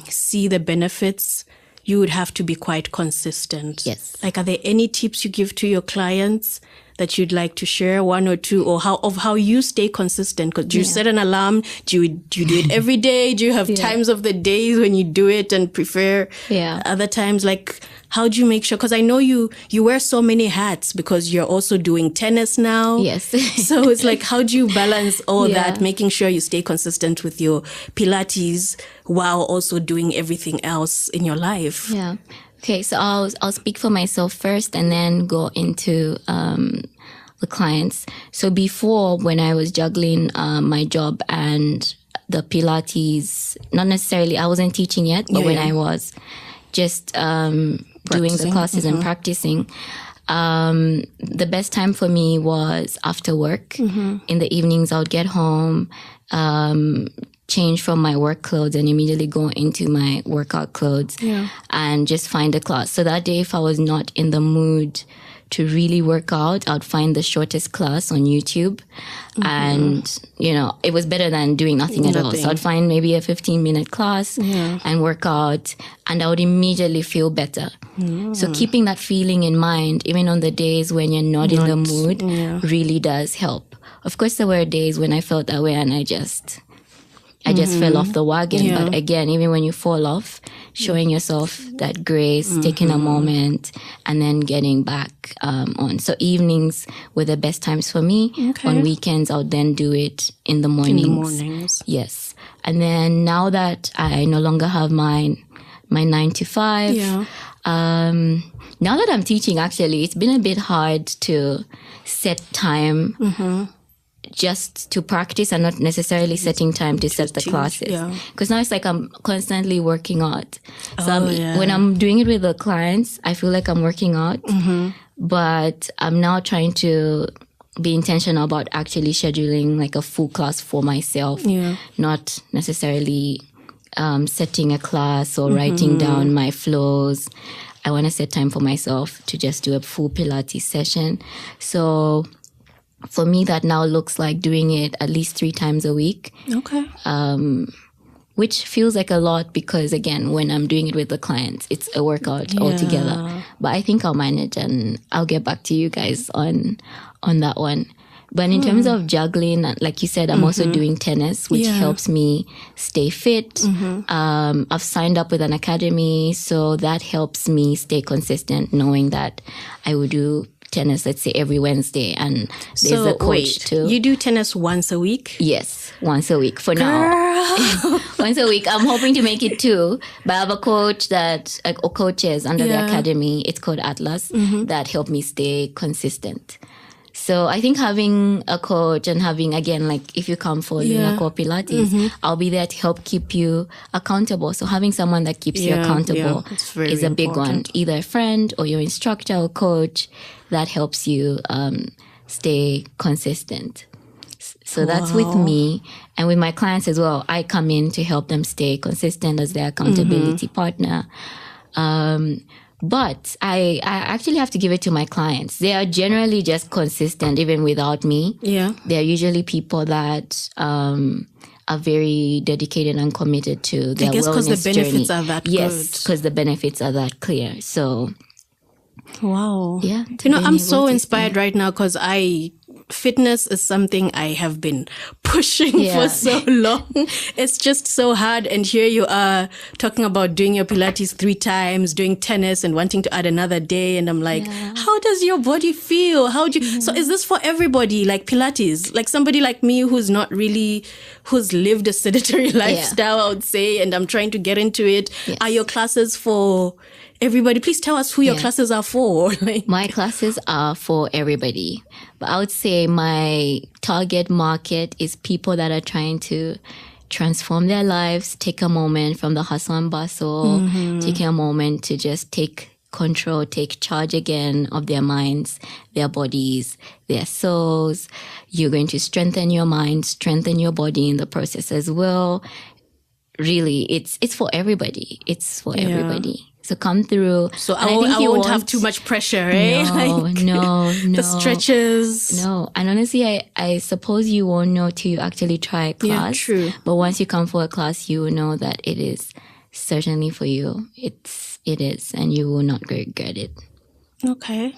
see the benefits, you would have to be quite consistent. Yes. Like, are there any tips you give to your clients that you'd like to share, one or two, or how you stay consistent? Because do you set an alarm? Do you do it every day? Do you have times of the days when you do it and prefer other times? Like, how do you make sure? Because I know you wear so many hats because you're also doing tennis now. Yes. So it's like, how do you balance all that, making sure you stay consistent with your Pilates while also doing everything else in your life? Yeah. Okay, so I'll speak for myself first and then go into the clients. So before, when I was juggling my job and the Pilates, not necessarily, I wasn't teaching yet, but when I was just doing the classes and practicing, the best time for me was after work. In the evenings, I would get home, change from my work clothes and immediately go into my workout clothes and just find a class. So that day, if I was not in the mood to really work out, I'd find the shortest class on YouTube. And, you know, it was better than doing nothing at all. So I'd find maybe a 15-minute class and work out, and I would immediately feel better. So keeping that feeling in mind, even on the days when you're not in the mood, really does help. Of course, there were days when I felt that way and I just fell off the wagon. But again, even when you fall off, showing yourself that grace, taking a moment, and then getting back on. So evenings were the best times for me. On weekends, I would then do it in the mornings. Yes. And then now that I no longer have my 9 to 5, now that I'm teaching, actually, it's been a bit hard to set time just to practice and not necessarily setting time to set the classes. Because now it's like I'm constantly working out. So when I'm doing it with the clients, I feel like I'm working out. But I'm now trying to be intentional about actually scheduling like a full class for myself. Not necessarily setting a class or writing down my flows. I want to set time for myself to just do a full Pilates session. So for me, that now looks like doing it at least 3 times a week. which feels like a lot because, again, when I'm doing it with the clients, it's a workout altogether. But I think I'll manage, and I'll get back to you guys on that one. But in terms of juggling, like you said, I'm also doing tennis, which helps me stay fit. I've signed up with an academy, so that helps me stay consistent, knowing that I will do tennis, let's say, every Wednesday, and there's a coach too. You do tennis once a week? Yes, once a week for now. Once a week. I'm hoping to make it 2, but I have a coach or coaches under the academy. It's called Atlas that help me stay consistent. So I think having a coach and having, again, like if you come for Lukato Pilates, I'll be there to help keep you accountable. So having someone that keeps you accountable is a big one. Either a friend or your instructor or coach that helps you stay consistent. So that's with me. And with my clients as well, I come in to help them stay consistent as their accountability partner. But I actually have to give it to my clients. They are generally just consistent even without me. Yeah. They're usually people that are very dedicated and committed to their wellness journey. I guess because the benefits are that good. Yes, because the benefits are that clear. So, wow. Yeah. I'm so inspired right now because fitness is something I have been pushing for so long. It's just so hard. And here you are talking about doing your Pilates 3 times, doing tennis and wanting to add another day. And I'm like, how does your body feel? So is this for everybody? Like Pilates, like somebody like me who's lived a sedentary lifestyle, I would say, and I'm trying to get into it. Yes. Are your classes for everybody? Please tell us who your classes are for. My classes are for everybody. But I would say my target market is people that are trying to transform their lives, take a moment from the hustle and bustle, taking a moment to just take control, take charge again of their minds, their bodies, their souls. You're going to strengthen your mind, strengthen your body in the process as well. Really, it's for everybody. It's for everybody. So come through. So I won't have too much pressure, eh? No. The stretches. No. And honestly, I suppose you won't know till you actually try a class. Yeah, true. But once you come for a class, you will know that it is certainly for you. It is, and you will not regret it. Okay.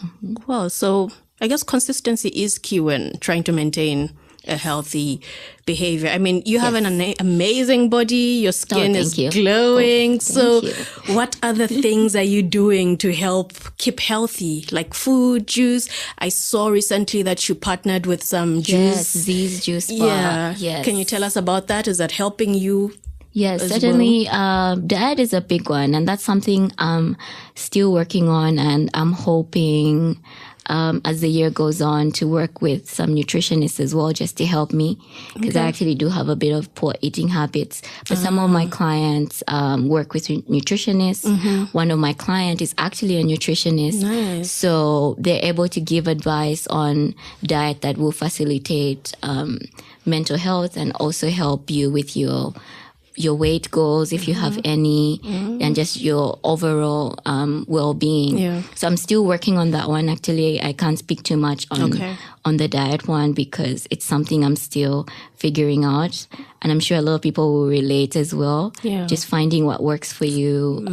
Well, so I guess consistency is key when trying to maintain a healthy behavior. I mean, you have an amazing body. Your skin is glowing. What other things are you doing to help keep healthy? Like food, juice. I saw recently that you partnered with some juice. Yes, Z's Juice Bar. Yeah. Yes. Can you tell us about that? Is that helping you? Yes, certainly. Diet is a big one, and that's something I'm still working on, and I'm hoping as the year goes on to work with some nutritionists as well, just to help me, because I actually do have a bit of poor eating habits. But some of my clients work with nutritionists. One of my clients is actually a nutritionist. Nice. So they're able to give advice on diet that will facilitate mental health and also help you with your weight goals, if you have any, and just your overall well-being. Yeah. So I'm still working on that one. Actually, I can't speak too much on the diet one because it's something I'm still figuring out. And I'm sure a lot of people will relate as well. Yeah. Just finding what works for you.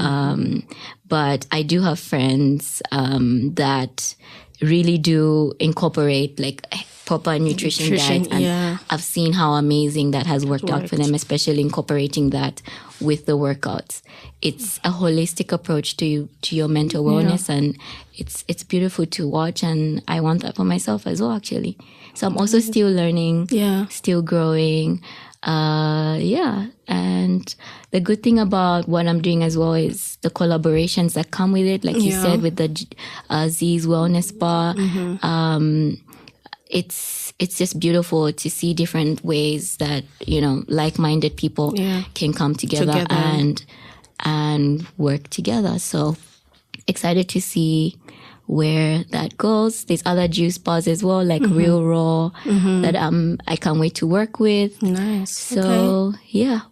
But I do have friends that really do incorporate like proper nutrition diet, and I've seen how amazing that has worked out for them, especially incorporating that with the workouts. It's a holistic approach to your mental wellness, and it's beautiful to watch, and I want that for myself as well, actually. So I'm also still learning, still growing. And the good thing about what I'm doing as well is the collaborations that come with it, like you said, with the Z's Wellness Bar. It's just beautiful to see different ways that, like-minded people can come together and work together. So excited to see where that goes. There's other juice bars as well, like Real Raw, that I can't wait to work with. Nice. So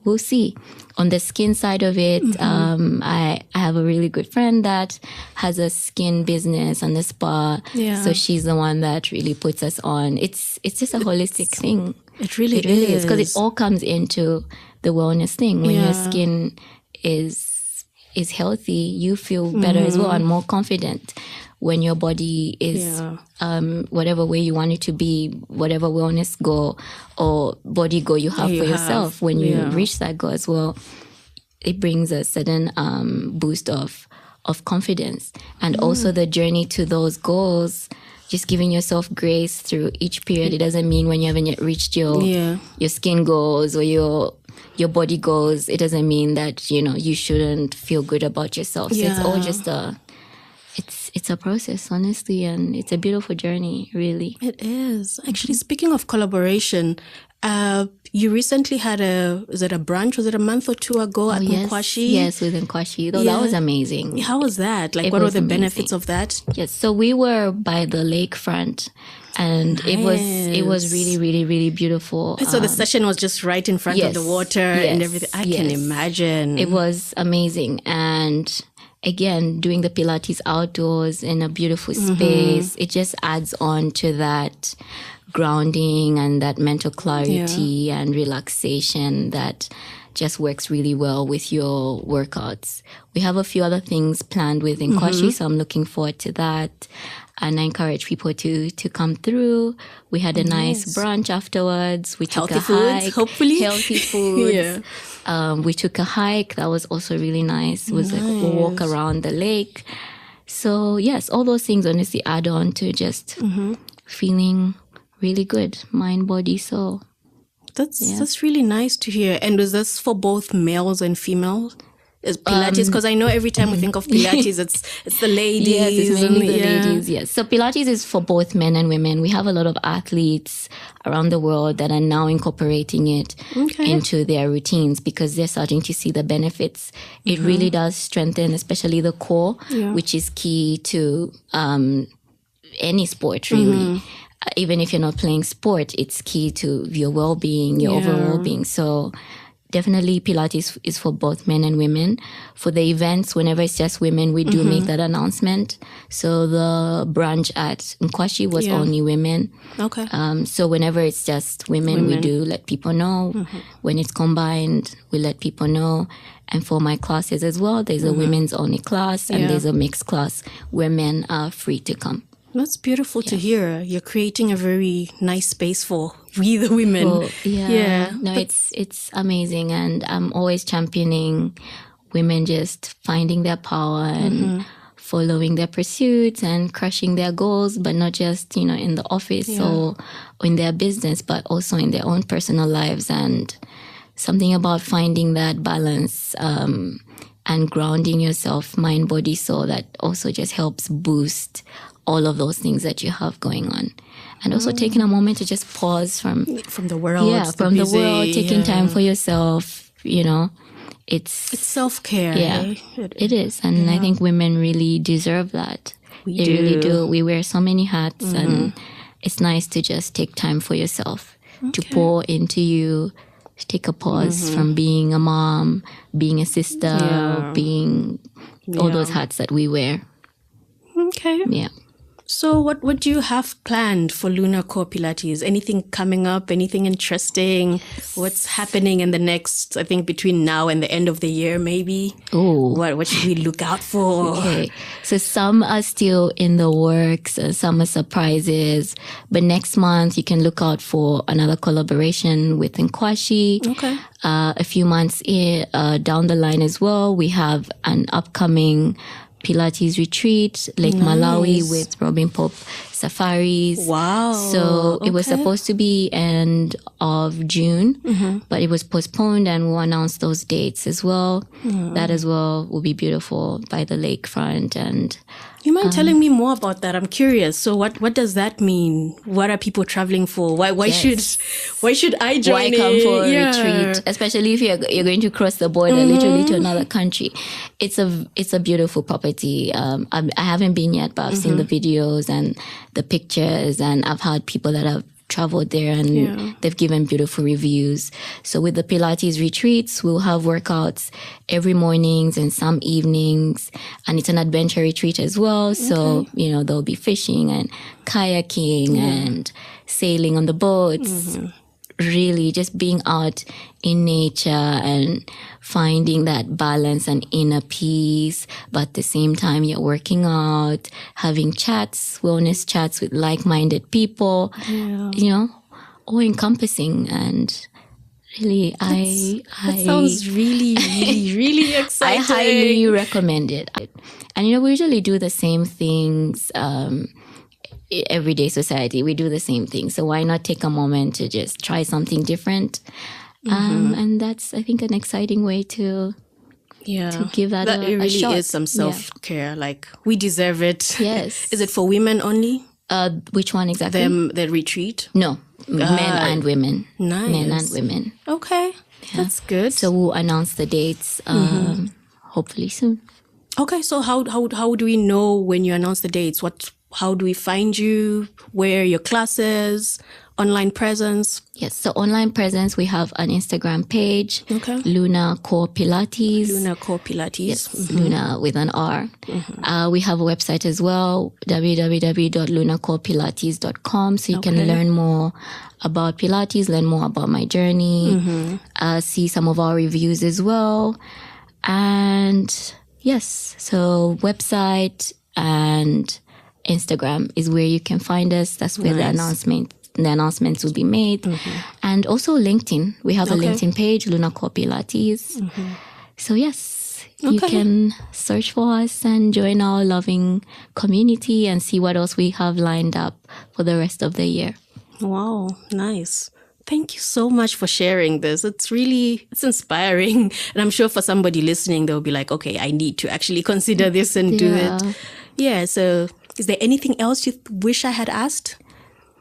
we'll see. On the skin side of it, I have a really good friend that has a skin business and a spa. Yeah. So she's the one that really puts us on. It's just a holistic thing. It really is. Because it all comes into the wellness thing. When your skin is healthy, you feel better as well and more confident. When your body is whatever way you want it to be, whatever wellness goal or body goal you have for yourself, when you reach that goal as well, it brings a sudden boost of confidence. And also the journey to those goals, just giving yourself grace through each period. It doesn't mean when you haven't yet reached your skin goals or your body goals, it doesn't mean that, you shouldn't feel good about yourself. So it's all just it's a process, honestly, and it's a beautiful journey, really. It is. Actually, speaking of collaboration, you recently had a brunch? Was it a month or two ago at Nkwashi? Yes, with Nkwashi. That was amazing. How was that? What were the benefits of that? Yes, so we were by the lakefront, and it was really, really, really beautiful. So the session was just right in front of the water and everything. I can imagine. It was amazing. And again, doing the Pilates outdoors in a beautiful space, it just adds on to that grounding and that mental clarity and relaxation that just works really well with your workouts. We have a few other things planned with Nkwashi, so I'm looking forward to that. And I encourage people to come through. We had a nice brunch afterwards. We took a hike. Hopefully. Healthy foods. We took a hike. That was also really nice. It was like a walk around the lake. So yes, all those things honestly add on to just feeling really good, mind, body, soul. That's really nice to hear. And was this for both males and females? Is Pilates, because I know every time we think of Pilates, it's the ladies. Yes, it's mainly the ladies, yes. So Pilates is for both men and women. We have a lot of athletes around the world that are now incorporating it into their routines because they're starting to see the benefits. It really does strengthen, especially the core, which is key to any sport, really. Even if you're not playing sport, it's key to your well-being, your overall being. So definitely Pilates is for both men and women. For the events, whenever it's just women, we do make that announcement. So the brunch at Nkwashi was only women. Okay. So whenever it's just women, we do let people know. When it's combined, we let people know. And for my classes as well, there's a women's only class and there's a mixed class where men are free to come. That's beautiful to hear. You're creating a very nice space for we the women. No, it's amazing, and I'm always championing women just finding their power and following their pursuits and crushing their goals, but not just in the office or in their business, but also in their own personal lives. And something about finding that balance and grounding yourself, mind, body, soul, that also just helps boost all of those things that you have going on. And also taking a moment to just pause from the world. Yeah, from the world, taking time for yourself, It's self-care. Yeah, it is. And I think women really deserve that. They really do. We wear so many hats and it's nice to just take time for yourself, to pour into you, to take a pause from being a mom, being a sister, being all those hats that we wear. Okay. Yeah. So what do you have planned for Lunar Core Pilates? Anything coming up? Anything interesting? What's happening in the next, I think, between now and the end of the year, maybe? Oh. What should we look out for? Okay. So some are still in the works, some are surprises. But next month, you can look out for another collaboration with Nkwashi. Okay. A few months down the line as well, we have an upcoming Pilates retreat, Lake Malawi with Robin Pope Safaris. Wow. So it was supposed to be end of June, but it was postponed and we'll announce those dates as well. That as well will be beautiful by the lakefront. And you mind telling me more about that? I'm curious. So what does that mean? What are people traveling for? Why should I join? Why come for a retreat? Especially if you're going to cross the border literally to another country. It's a beautiful property. I haven't been yet, but I've seen the videos and the pictures, and I've had people that have traveled there and they've given beautiful reviews. So with the Pilates retreats, we'll have workouts every mornings and some evenings, and it's an adventure retreat as well. So, there'll be fishing and kayaking and sailing on the boats, really just being out in nature and finding that balance and inner peace, but at the same time you're working out, having chats, wellness chats with like-minded people, all encompassing. And really, that sounds really, really, really exciting. I highly recommend it. And we usually do the same things. Everyday society, we do the same thing. So why not take a moment to just try something different? And that's, I think, an exciting way to give that a it really shot. is some self-care. Like, we deserve it. Yes. Is it for women only? Which one exactly? The retreat? No, men and women. Nice. Men and women. Okay, that's good. So we'll announce the dates hopefully soon. Okay, so how do we know when you announce the dates? How do we find you? Where are your classes? Online presence? Yes, so online presence, we have an Instagram page, Luna Core Pilates. Luna Core Pilates. Yes, Luna with an R. We have a website as well, www.lunacorepilates.com, so you can learn more about Pilates, learn more about my journey, see some of our reviews as well. And yes, so website and Instagram is where you can find us. That's where the announcements will be made. And also LinkedIn. We have a LinkedIn page, Luna Core Pilates. So yes, you can search for us and join our loving community and see what else we have lined up for the rest of the year. Wow, nice. Thank you so much for sharing this. It's inspiring. And I'm sure for somebody listening, they'll be like, okay, I need to actually consider this and do it. Yeah, so is there anything else you wish I had asked?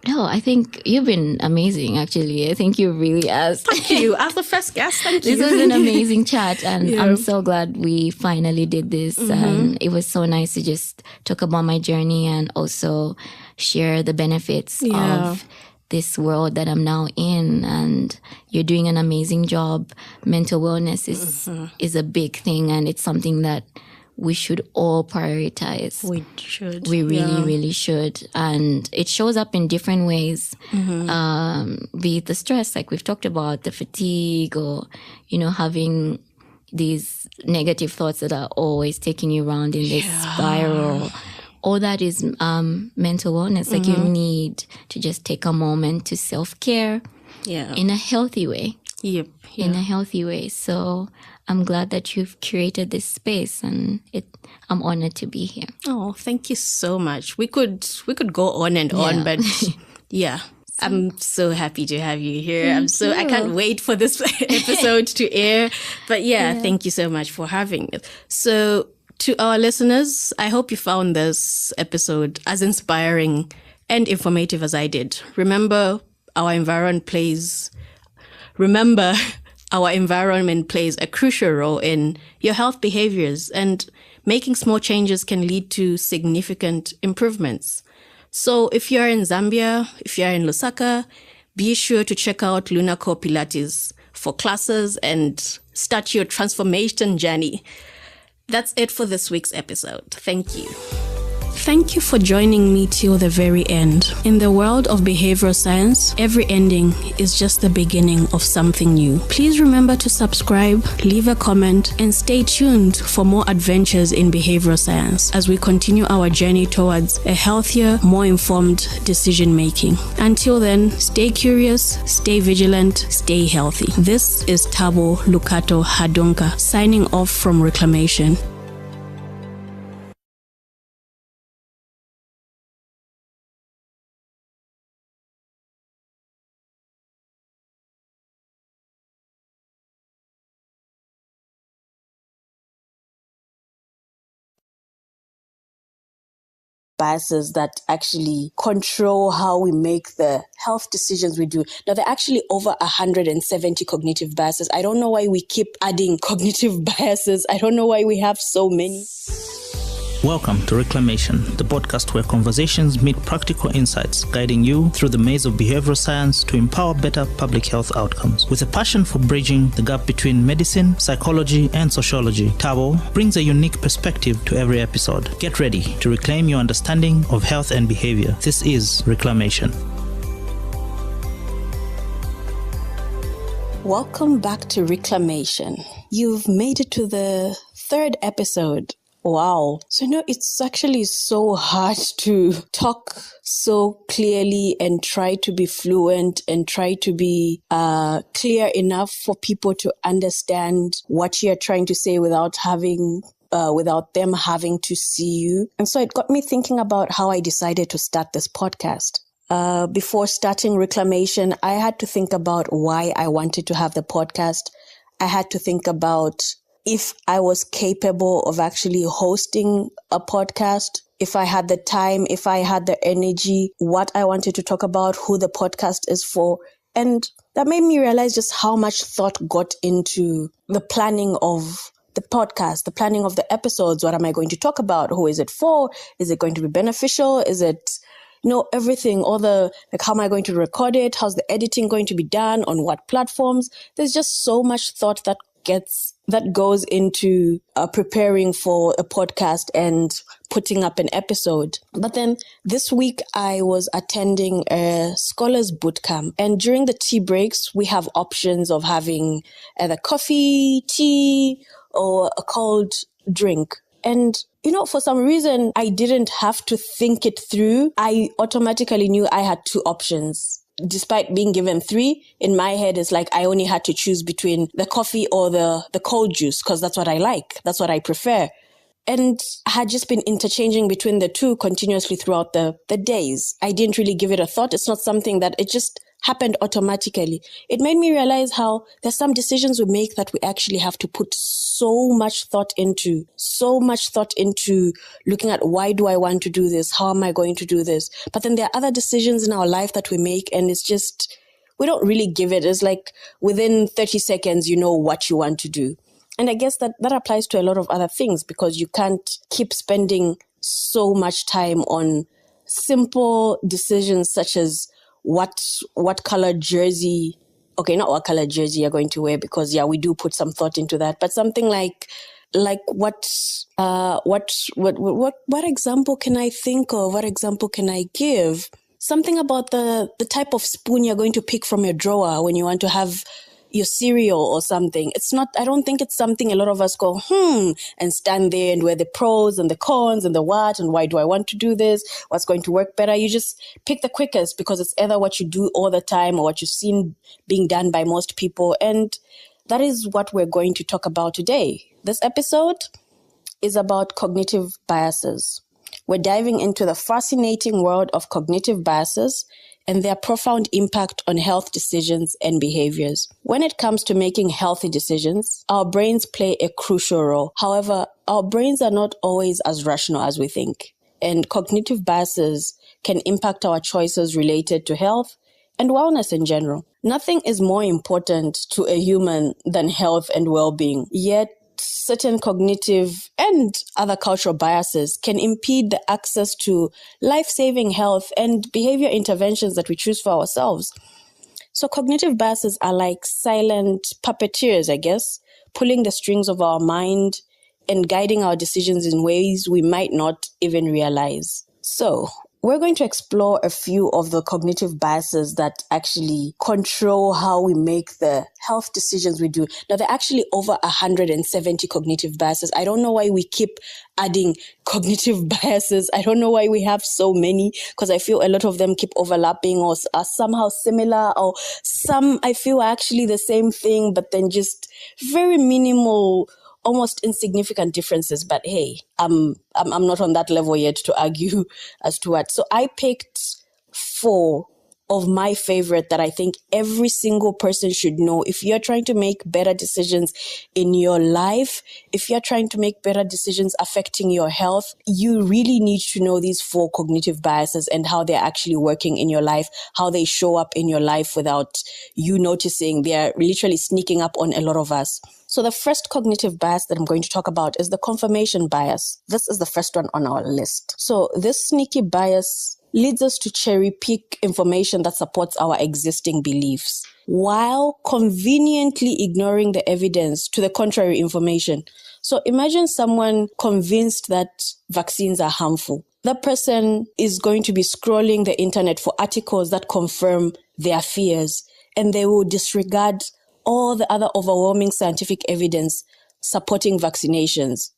No, I think you've been amazing, actually. I think you really asked. Thank you. As the first guest, thank you. This was an amazing chat, and I'm so glad we finally did this. And it was so nice to just talk about my journey and also share the benefits of this world that I'm now in. And you're doing an amazing job. Mental wellness is a big thing, and it's something that we should all prioritize. We should. We really, really should. And it shows up in different ways. Be it the stress, like we've talked about, the fatigue, or, having these negative thoughts that are always taking you around in this spiral. All that is mental wellness. Like, you need to just take a moment to self-care in a healthy way. Yep. In a healthy way. So I'm glad that you've created this space, and I'm honored to be here. Oh, thank you so much. We could go on and on, but I'm so happy to have you here. I can't wait for this episode to air. But thank you so much for having it. So to our listeners, I hope you found this episode as inspiring and informative as I did. Remember, our environment plays a crucial role in your health behaviors, and making small changes can lead to significant improvements. So if you're in Zambia, if you're in Lusaka, be sure to check out Luna Core Pilates for classes and start your transformation journey. That's it for this week's episode. Thank you. Thank you for joining me till the very end. In the world of behavioral science, every ending is just the beginning of something new. Please remember to subscribe, leave a comment, and stay tuned for more adventures in behavioral science as we continue our journey towards a healthier, more informed decision making. Until then, stay curious, stay vigilant, stay healthy. This is Tabo Lukato Hadonka signing off from Reclamation. Biases that actually control how we make the health decisions we do. Now, there are actually over 170 cognitive biases. I don't know why we keep adding cognitive biases. I don't know why we have so many. Welcome to Reclamation, the podcast where conversations meet practical insights, guiding you through the maze of behavioral science to empower better public health outcomes. With a passion for bridging the gap between medicine, psychology, and sociology, Tabo brings a unique perspective to every episode. Get ready to reclaim your understanding of health and behavior. This is Reclamation. Welcome back to Reclamation. You've made it to the 3rd episode. Wow. So, it's actually so hard to talk so clearly and try to be fluent and try to be clear enough for people to understand what you're trying to say without them having to see you. And so it got me thinking about how I decided to start this podcast. Before starting Reclamation, I had to think about why I wanted to have the podcast. I had to think about if I was capable of actually hosting a podcast, if I had the time, if I had the energy, what I wanted to talk about, who the podcast is for. And that made me realize just how much thought got into the planning of the podcast, the planning of the episodes. What am I going to talk about? Who is it for? Is it going to be beneficial? Is it everything, all the, how am I going to record it? How's the editing going to be done? On what platforms? There's just so much thought that goes into preparing for a podcast and putting up an episode. But then this week I was attending a scholars bootcamp, and during the tea breaks, we have options of having either coffee, tea, or a cold drink. And for some reason, I didn't have to think it through. I automatically knew I had 2 options. Despite being given 3, in my head, it's like I only had to choose between the coffee or the cold juice, because that's what I like. That's what I prefer. And I had just been interchanging between the 2 continuously throughout the days. I didn't really give it a thought. It's not something that it just happened automatically. It made me realize how there's some decisions we make that we actually have to put so much thought into looking at, why do I want to do this? How am I going to do this? But then there are other decisions in our life that we make, and it's just, we don't really give it. It's like within 30 seconds, you know what you want to do. And I guess that applies to a lot of other things, because you can't keep spending so much time on simple decisions such as what color jersey, okay, not what color jersey you're going to wear, because we do put some thought into that, but something like what example can I think of? What example can I give? Something about the type of spoon you're going to pick from your drawer when you want to have your cereal or something. I don't think it's something a lot of us go, and stand there and weigh the pros and the cons and the what and why do I want to do this? What's going to work better? You just pick the quickest, because it's either what you do all the time or what you've seen being done by most people. And that is what we're going to talk about today. This episode is about cognitive biases. We're diving into the fascinating world of cognitive biases and their profound impact on health decisions and behaviors. When it comes to making healthy decisions, our brains play a crucial role. However, our brains are not always as rational as we think, and cognitive biases can impact our choices related to health and wellness in general. Nothing is more important to a human than health and well-being, yet certain cognitive and other cultural biases can impede the access to life-saving health and behavior interventions that we choose for ourselves. So cognitive biases are like silent puppeteers, I guess, pulling the strings of our mind and guiding our decisions in ways we might not even realize. So we're going to explore a few of the cognitive biases that actually control how we make the health decisions we do. Now, there are actually over 170 cognitive biases. I don't know why we keep adding cognitive biases. I don't know why we have so many, because I feel a lot of them keep overlapping or are somehow similar, or some I feel are actually the same thing, but then just very minimal, almost insignificant differences. But hey, I'm not on that level yet to argue as to what. So I picked 4 of my favorite that I think every single person should know. If you're trying to make better decisions in your life, if you're trying to make better decisions affecting your health, you really need to know these 4 cognitive biases and how they're actually working in your life, how they show up in your life without you noticing. They're literally sneaking up on a lot of us. So the first cognitive bias that I'm going to talk about is the confirmation bias. This is the first one on our list. So this sneaky bias leads us to cherry pick information that supports our existing beliefs, while conveniently ignoring the evidence to the contrary information. So imagine someone convinced that vaccines are harmful. That person is going to be scrolling the internet for articles that confirm their fears, and they will disregard all the other overwhelming scientific evidence supporting vaccinations.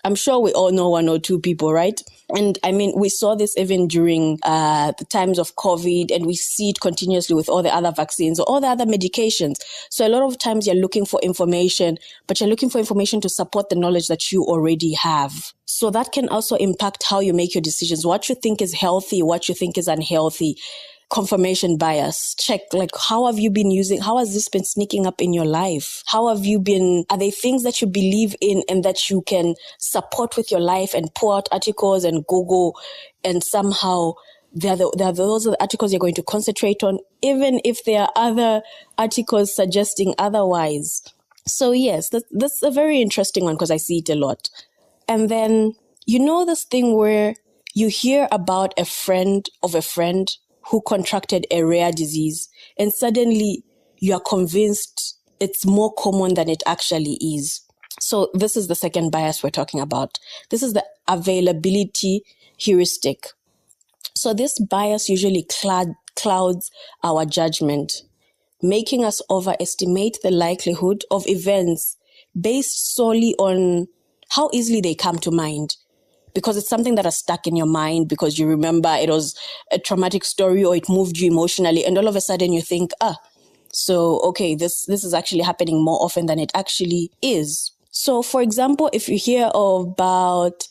I'm sure we all know one or two people, right? And I mean, we saw this even during the times of COVID, and we see it continuously with all the other vaccines or all the other medications. So a lot of times you're looking for information, but you're looking for information to support the knowledge that you already have. So that can also impact how you make your decisions, what you think is healthy, what you think is unhealthy. Confirmation bias. Check, like, how has this been sneaking up in your life? are they things that you believe in and that you can support with your life and pull out articles and Google, and somehow those are the articles you're going to concentrate on, even if there are other articles suggesting otherwise. So yes, that's a very interesting one because I see it a lot. And then, this thing where you hear about a friend of a friend who contracted a rare disease, and suddenly you are convinced it's more common than it actually is. So this is the second bias we're talking about. This is the availability heuristic. So this bias usually clouds our judgment, making us overestimate the likelihood of events based solely on how easily they come to mind. Because it's something that has stuck in your mind because you remember it was a traumatic story or it moved you emotionally, and all of a sudden you think, so okay, this is actually happening more often than it actually is. So for example, if we hear about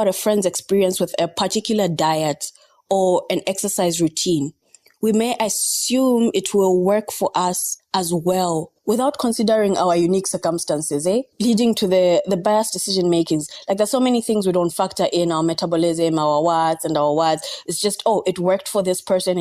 a friend's experience with a particular diet or an exercise routine, we may assume it will work for us as well without considering our unique circumstances, leading to the biased decision makings. Like, there's so many things we don't factor in: our metabolism, our watts. It's just, it worked for this person,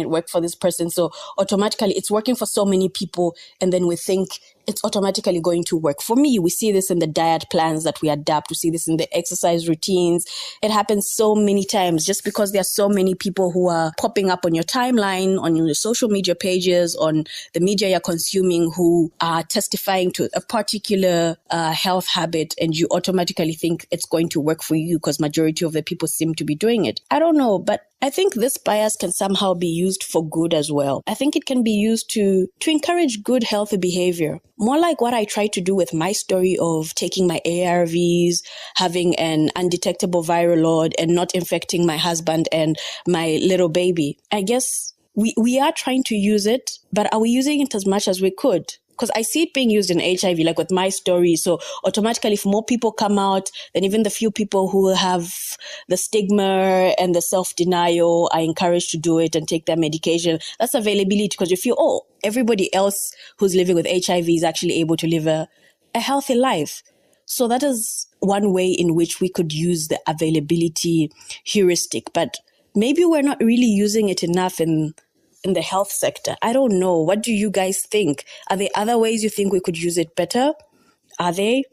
so automatically it's working for so many people, and then we think it's automatically going to work for me. We see this in the diet plans that we adapt. We see this in the exercise routines. It happens so many times just because there are so many people who are popping up on your timeline, on your social media pages, on the media you're consuming, who are testifying to a particular health habit, and you automatically think it's going to work for you because majority of the people seem to be doing it. I don't know, but I think this bias can somehow be used for good as well. I think it can be used to encourage good, healthy behavior. More like what I tried to do with my story of taking my ARVs, having an undetectable viral load, and not infecting my husband and my little baby. I guess we are trying to use it, but are we using it as much as we could? Because I see it being used in HIV, like with my story. So automatically, if more people come out, then even the few people who have the stigma and the self-denial are encouraged to do it and take their medication. That's availability, because you feel, everybody else who's living with HIV is actually able to live a healthy life. So that is one way in which we could use the availability heuristic. But maybe we're not really using it enough in the health sector. I don't know. What do you guys think? Are there other ways you think we could use it better? Are they?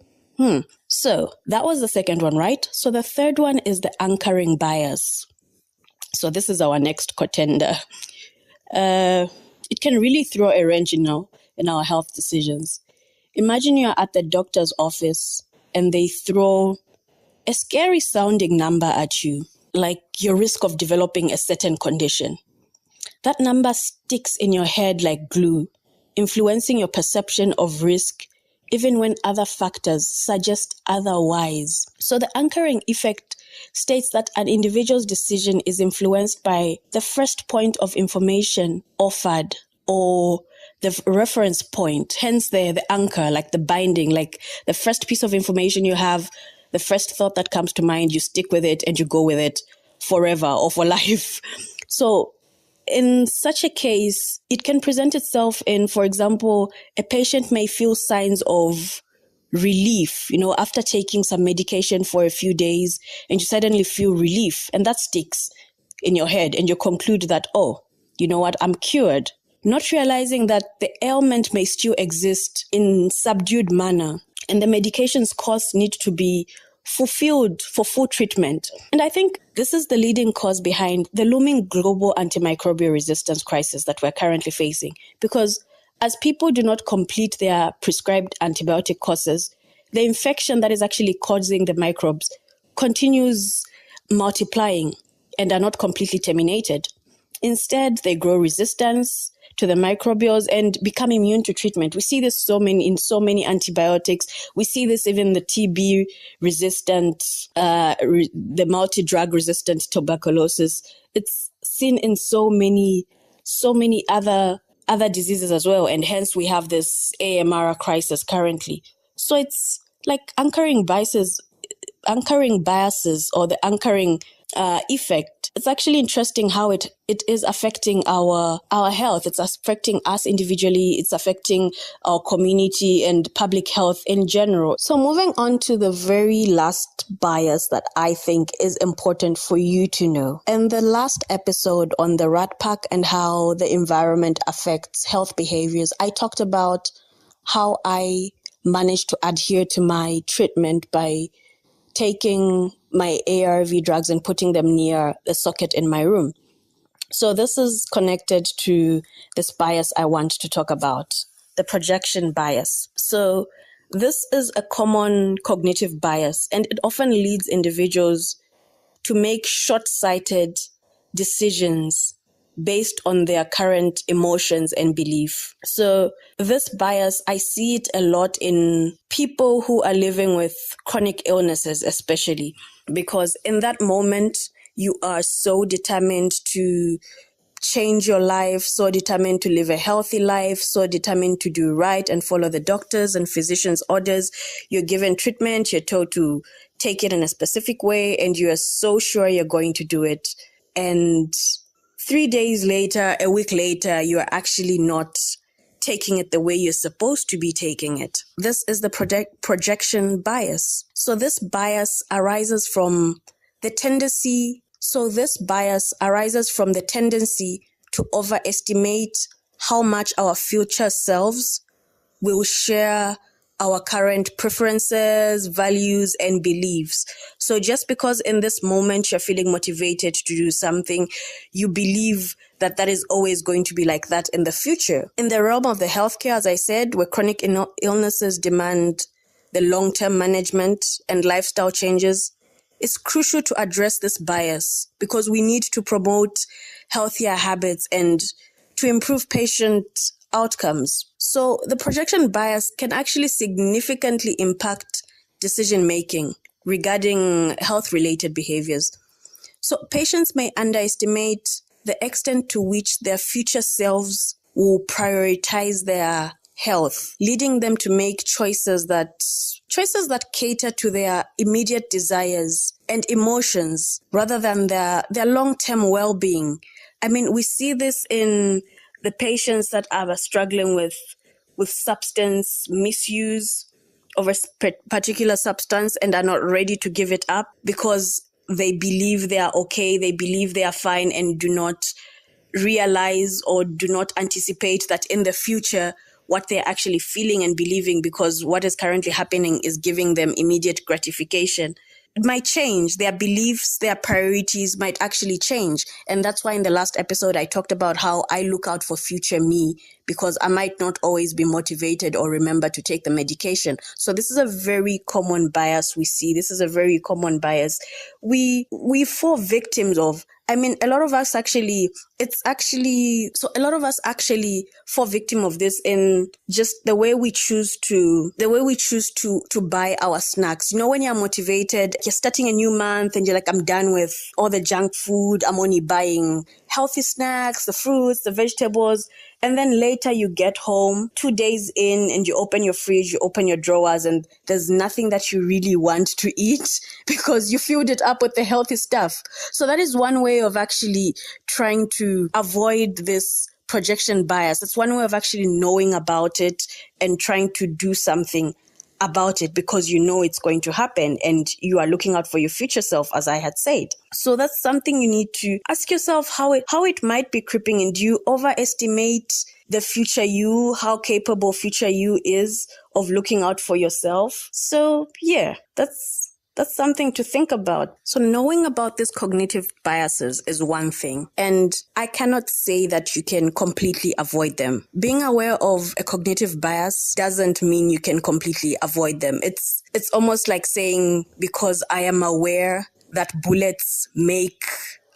So that was the second one, right? So the third one is the anchoring bias. So this is our next contender. It can really throw a wrench in our health decisions. Imagine you're at the doctor's office and they throw a scary sounding number at you, like your risk of developing a certain condition. That number sticks in your head like glue, influencing your perception of risk, even when other factors suggest otherwise. So the anchoring effect states that an individual's decision is influenced by the first point of information offered, or the reference point, hence the anchor, like the binding, like the first piece of information you have, the first thought that comes to mind, you stick with it and you go with it forever or for life. So in such a case, it can present itself in, for example, a patient may feel signs of relief, after taking some medication for a few days, and you suddenly feel relief, and that sticks in your head, and you conclude that, you know what, I'm cured, not realizing that the ailment may still exist in subdued manner, and the medication's course need to be fulfilled for full treatment. And I think this is the leading cause behind the looming global antimicrobial resistance crisis that we're currently facing. Because as people do not complete their prescribed antibiotic courses, the infection that is actually causing the microbes continues multiplying and are not completely terminated. Instead, they grow resistance to the microbials and become immune to treatment. We see this in so many antibiotics. We see this even the TB resistant, the multi-drug resistant tuberculosis. It's seen in so many other diseases as well. And hence we have this AMR crisis currently. So it's like anchoring biases or the anchoring effect. It's actually interesting how it is affecting our health. It's affecting us individually. It's affecting our community and public health in general. So moving on to the very last bias that I think is important for you to know. In the last episode on the rat pack and how the environment affects health behaviors, I talked about how I managed to adhere to my treatment by taking my ARV drugs and putting them near the socket in my room. So this is connected to this bias I want to talk about, the projection bias. So this is a common cognitive bias, and it often leads individuals to make short-sighted decisions based on their current emotions and belief. So this bias, I see it a lot in people who are living with chronic illnesses, especially because in that moment, you are so determined to change your life, so determined to live a healthy life, so determined to do right and follow the doctors' and physicians' orders. You're given treatment, you're told to take it in a specific way, and you are so sure you're going to do it. And 3 days later, a week later, you are actually not taking it the way you're supposed to be taking it. This is the projection bias. So this bias arises from the tendency to overestimate how much our future selves will share our current preferences, values, and beliefs. So just because in this moment you're feeling motivated to do something, you believe that that is always going to be like that in the future. In the realm of the healthcare, as I said, where chronic illnesses demand the long-term management and lifestyle changes, it's crucial to address this bias because we need to promote healthier habits and to improve patient outcomes. So the projection bias can actually significantly impact decision-making regarding health-related behaviors. So patients may underestimate the extent to which their future selves will prioritize their health, leading them to make choices that cater to their immediate desires and emotions rather than their long-term well-being. I mean, we see this in the patients that are struggling with substance misuse of a particular substance and are not ready to give it up because they believe they are okay, they believe they are fine, and do not realize or do not anticipate that in the future what they're actually feeling and believing, because what is currently happening is giving them immediate gratification. It might change. Their beliefs, their priorities might actually change. And that's why in the last episode, I talked about how I look out for future me because I might not always be motivated or remember to take the medication. So this is a very common bias we see. This is a very common bias we fall victims of. I mean, a lot of us actually fall victim of this in just the way we choose to buy our snacks. You know, when you're motivated, you're starting a new month and you're like, I'm done with all the junk food. I'm only buying healthy snacks, the fruits, the vegetables. And then later you get home 2 days in and you open your fridge, you open your drawers, and there's nothing that you really want to eat because you filled it up with the healthy stuff. So that is one way of actually trying to avoid this projection bias. That's one way of actually knowing about it and trying to do something about it because you know it's going to happen and you are looking out for your future self, as I had said. So that's something you need to ask yourself how it might be creeping in. Do you overestimate the future you, how capable future you is of looking out for yourself? So yeah, that's something to think about. So knowing about these cognitive biases is one thing, and I cannot say that you can completely avoid them. Being aware of a cognitive bias doesn't mean you can completely avoid them. It's almost like saying, because I am aware that bullets make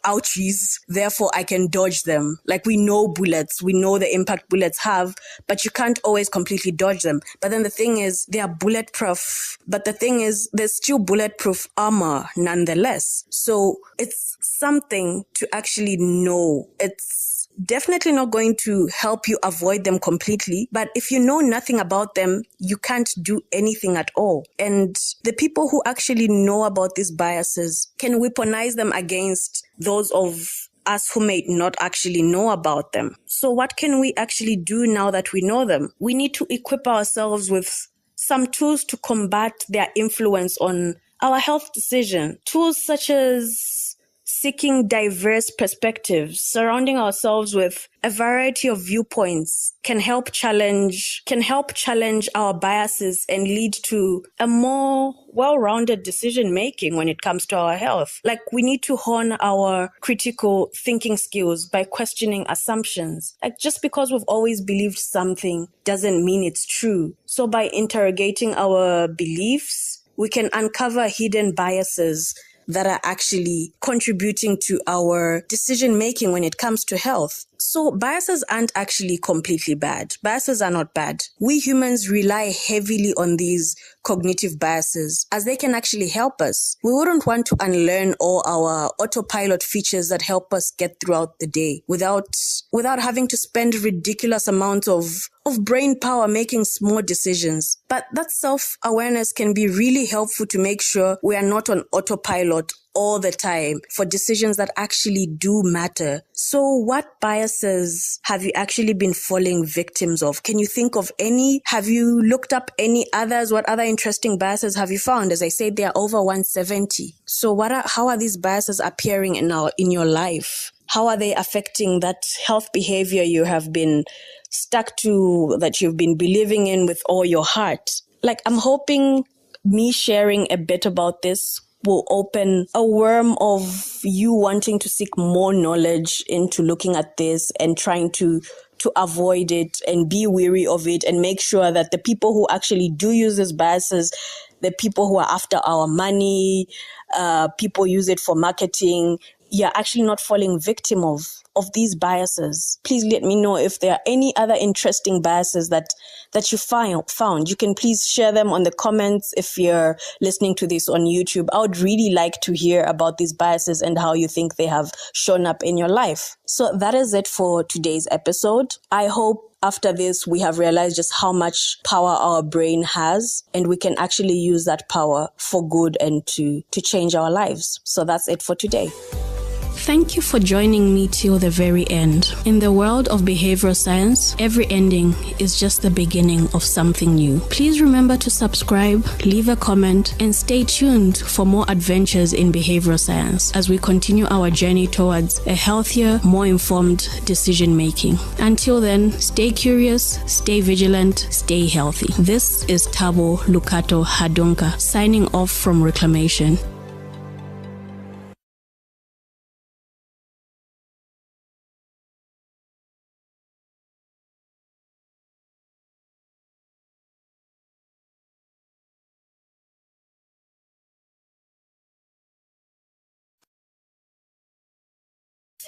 ouchies, therefore I can dodge them. Like we know bullets, we know the impact bullets have, but you can't always completely dodge them. But then the thing is, they are bulletproof. But the thing is, there's still bulletproof armor nonetheless. So it's something to actually know. It's definitely not going to help you avoid them completely. But if you know nothing about them, you can't do anything at all. And the people who actually know about these biases can weaponize them against those of us who may not actually know about them. So what can we actually do now that we know them? We need to equip ourselves with some tools to combat their influence on our health decision. Tools such as seeking diverse perspectives, surrounding ourselves with a variety of viewpoints can help challenge our biases and lead to a more well-rounded decision making when it comes to our health. Like we need to hone our critical thinking skills by questioning assumptions. Like just because we've always believed something doesn't mean it's true. So by interrogating our beliefs, we can uncover hidden biases that are actually contributing to our decision making when it comes to health. So biases aren't actually completely bad. Biases are not bad. We humans rely heavily on these cognitive biases as they can actually help us. We wouldn't want to unlearn all our autopilot features that help us get throughout the day without having to spend ridiculous amounts of brain power making small decisions. But that self-awareness can be really helpful to make sure we are not on autopilot all the time for decisions that actually do matter. So what biases have you actually been falling victims of? Can you think of any? Have you looked up any others? What other interesting biases have you found? As I said, there are over 170. So how are these biases appearing in your life? How are they affecting that health behavior you have been stuck to, that you've been believing in with all your heart? Like, I'm hoping me sharing a bit about this will open a worm of you wanting to seek more knowledge into looking at this and trying to avoid it and be weary of it and make sure that the people who actually do use these biases, the people who are after our money, people use it for marketing, you're actually not falling victim of these biases. Please let me know if there are any other interesting biases that you found. You can please share them on the comments if you're listening to this on YouTube. I would really like to hear about these biases and how you think they have shown up in your life. So that is it for today's episode. I hope after this, we have realized just how much power our brain has, and we can actually use that power for good and to change our lives. So that's it for today. Thank you for joining me till the very end. In the world of behavioral science, every ending is just the beginning of something new. Please remember to subscribe, leave a comment, and stay tuned for more adventures in behavioral science as we continue our journey towards a healthier, more informed decision making. Until then, stay curious, stay vigilant, stay healthy. This is Tabo Lukato Hadunka signing off from Reclamation.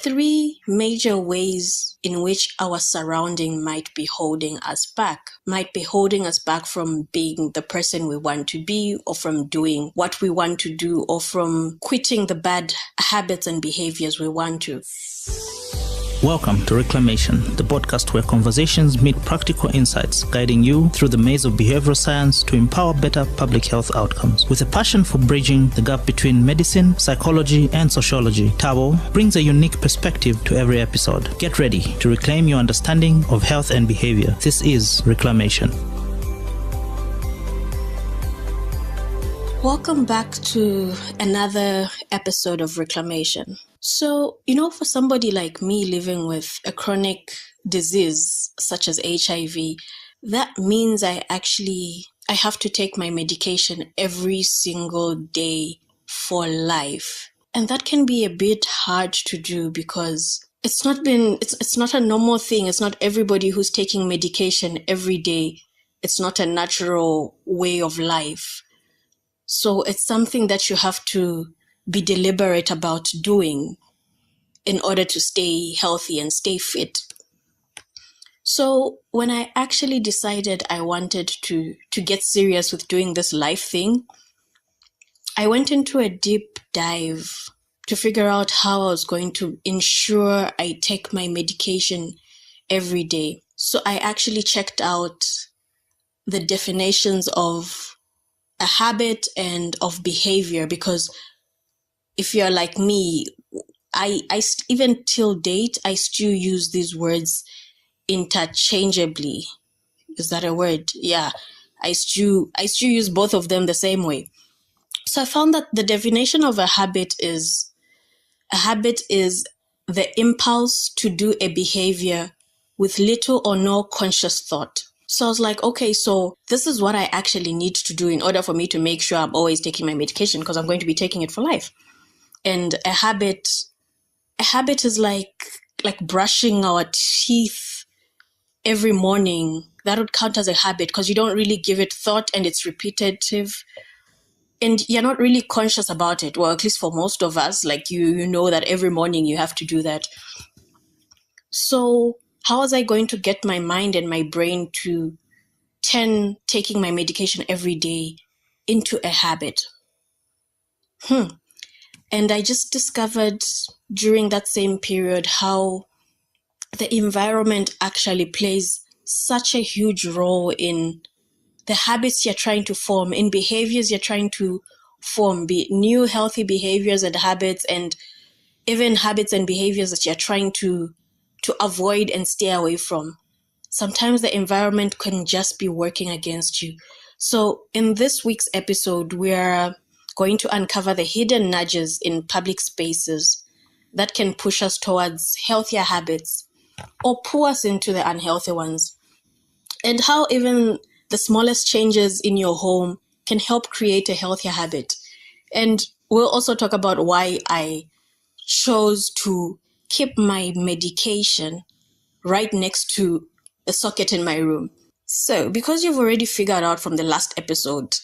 Three major ways in which our surrounding might be holding us back from being the person we want to be, or from doing what we want to do, or from quitting the bad habits and behaviors we want to. Welcome to Reclamation, the podcast where conversations meet practical insights, guiding you through the maze of behavioral science to empower better public health outcomes. With a passion for bridging the gap between medicine, psychology, and sociology, Tabo brings a unique perspective to every episode. Get ready to reclaim your understanding of health and behavior. This is Reclamation. Welcome back to another episode of Reclamation. So, for somebody like me living with a chronic disease such as HIV, that means I have to take my medication every single day for life. And that can be a bit hard to do because it's not a normal thing. It's not everybody who's taking medication every day. It's not a natural way of life. So it's something that you have to be deliberate about doing. in order to stay healthy and stay fit. So when I actually decided I wanted to get serious with doing this life thing, I went into a deep dive to figure out how I was going to ensure I take my medication every day. So I actually checked out the definitions of a habit and of behavior, because if you're like me, I even till date, I still use these words interchangeably. Is that a word? Yeah. I still use both of them the same way. So I found that the definition of a habit is the impulse to do a behavior with little or no conscious thought. So I was like, okay, so this is what I actually need to do in order for me to make sure I'm always taking my medication, because I'm going to be taking it for life. And a habit is like brushing our teeth every morning. That would count as a habit, because you don't really give it thought and it's repetitive. And you're not really conscious about it. Well, at least for most of us, like you know that every morning you have to do that. So how was I going to get my mind and my brain to turn taking my medication every day into a habit? And I just discovered during that same period how the environment actually plays such a huge role in the habits you're trying to form, in behaviors you're trying to form, be it new healthy behaviors and habits, and even habits and behaviors that you're trying to avoid and stay away from. Sometimes the environment can just be working against you. So in this week's episode, we're going to uncover the hidden nudges in public spaces that can push us towards healthier habits or pull us into the unhealthy ones, and how even the smallest changes in your home can help create a healthier habit. And we'll also talk about why I chose to keep my medication right next to the socket in my room. So, because you've already figured out from the last episode,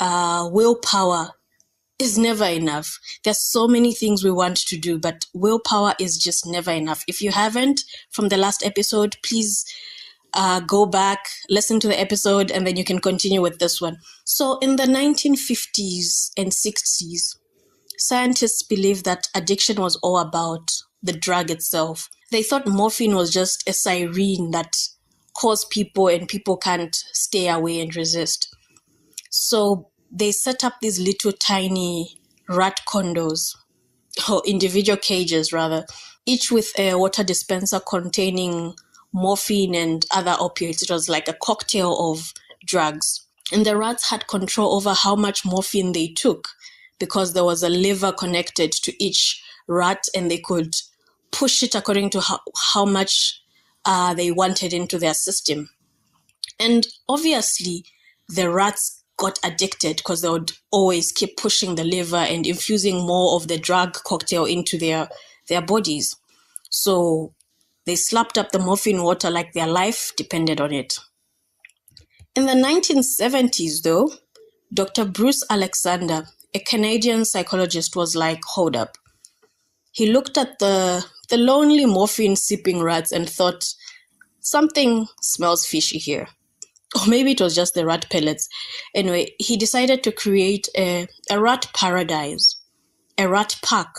willpower is never enough. There's so many things we want to do, but willpower is just never enough. If you haven't from the last episode, please go back, listen to the episode, and then you can continue with this one. So in the 1950s and 60s, scientists believed that addiction was all about the drug itself. They thought morphine was just a siren that caused people and people can't stay away and resist. So they set up these little tiny rat condos, or individual cages rather, each with a water dispenser containing morphine and other opioids. It was like a cocktail of drugs. And the rats had control over how much morphine they took, because there was a lever connected to each rat, and they could push it according to how much they wanted into their system. And obviously, the rats got addicted because they would always keep pushing the lever and infusing more of the drug cocktail into their bodies. So they slapped up the morphine water like their life depended on it. In the 1970s, though, Dr. Bruce Alexander, a Canadian psychologist, was like, hold up. He looked at the lonely morphine-sipping rats and thought, something smells fishy here. Or maybe it was just the rat pellets. Anyway, he decided to create a rat paradise, a rat park.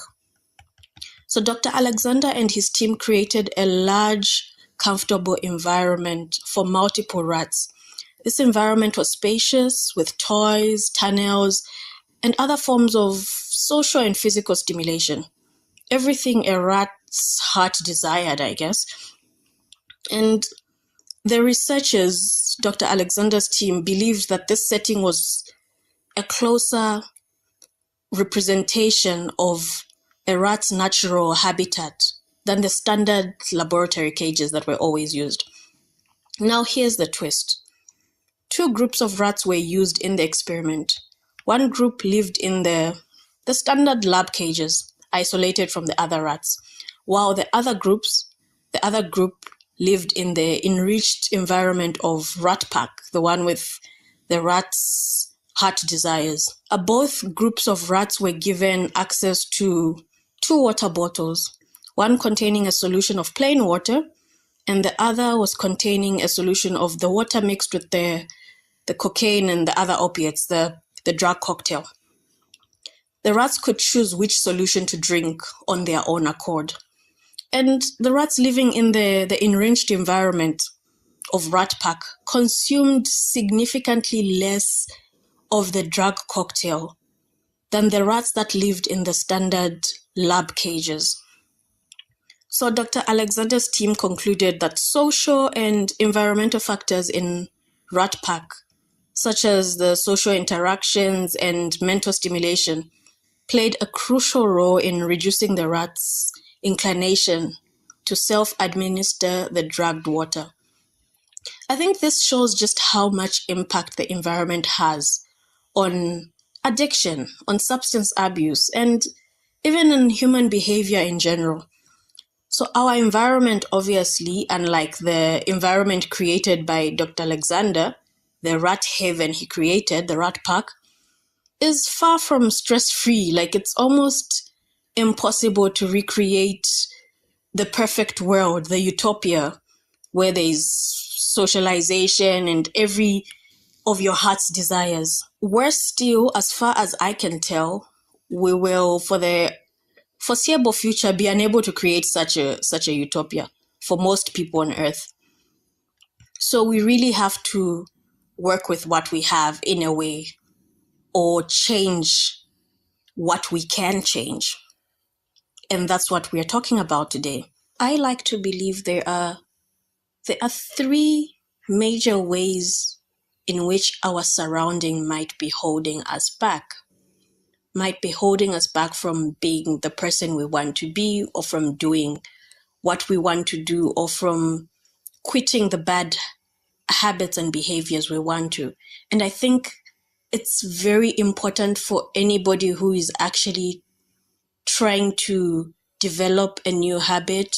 So Dr. Alexander and his team created a large, comfortable environment for multiple rats. This environment was spacious, with toys, tunnels, and other forms of social and physical stimulation. Everything a rat's heart desired, I guess. And the researchers, Dr. Alexander's team, believed that this setting was a closer representation of a rat's natural habitat than the standard laboratory cages that were always used. Now here's the twist. 2 groups of rats were used in the experiment. One group lived in the standard lab cages, isolated from the other rats, while the other group lived in the enriched environment of Rat Park, the one with the rats' heart desires. Both groups of rats were given access to 2 water bottles. one containing a solution of plain water, and the other was containing a solution of the water mixed with the cocaine and the other opiates, the drug cocktail. The rats could choose which solution to drink on their own accord. And the rats living in the enriched environment of rat pack consumed significantly less of the drug cocktail than the rats that lived in the standard lab cages. So Dr. Alexander's team concluded that social and environmental factors in rat pack, such as the social interactions and mental stimulation, played a crucial role in reducing the rats' inclination to self-administer the drugged water. I think this shows just how much impact the environment has on addiction, on substance abuse, and even in human behavior in general. So our environment, obviously, unlike the environment created by Dr. Alexander, the rat haven he created, the rat pack, is far from stress-free. Like, it's almost impossible to recreate the perfect world, the utopia, where there's socialization and every of your heart's desires. Worse still, as far as I can tell, we will, for the foreseeable future, be unable to create such a utopia for most people on Earth. So we really have to work with what we have in a way, or change what we can change. And that's what we're talking about today. I like to believe there are three major ways in which our surrounding might be holding us back. Might be holding us back from being the person we want to be, or from doing what we want to do, or from quitting the bad habits and behaviors we want to. And I think it's very important for anybody who is actually trying to develop a new habit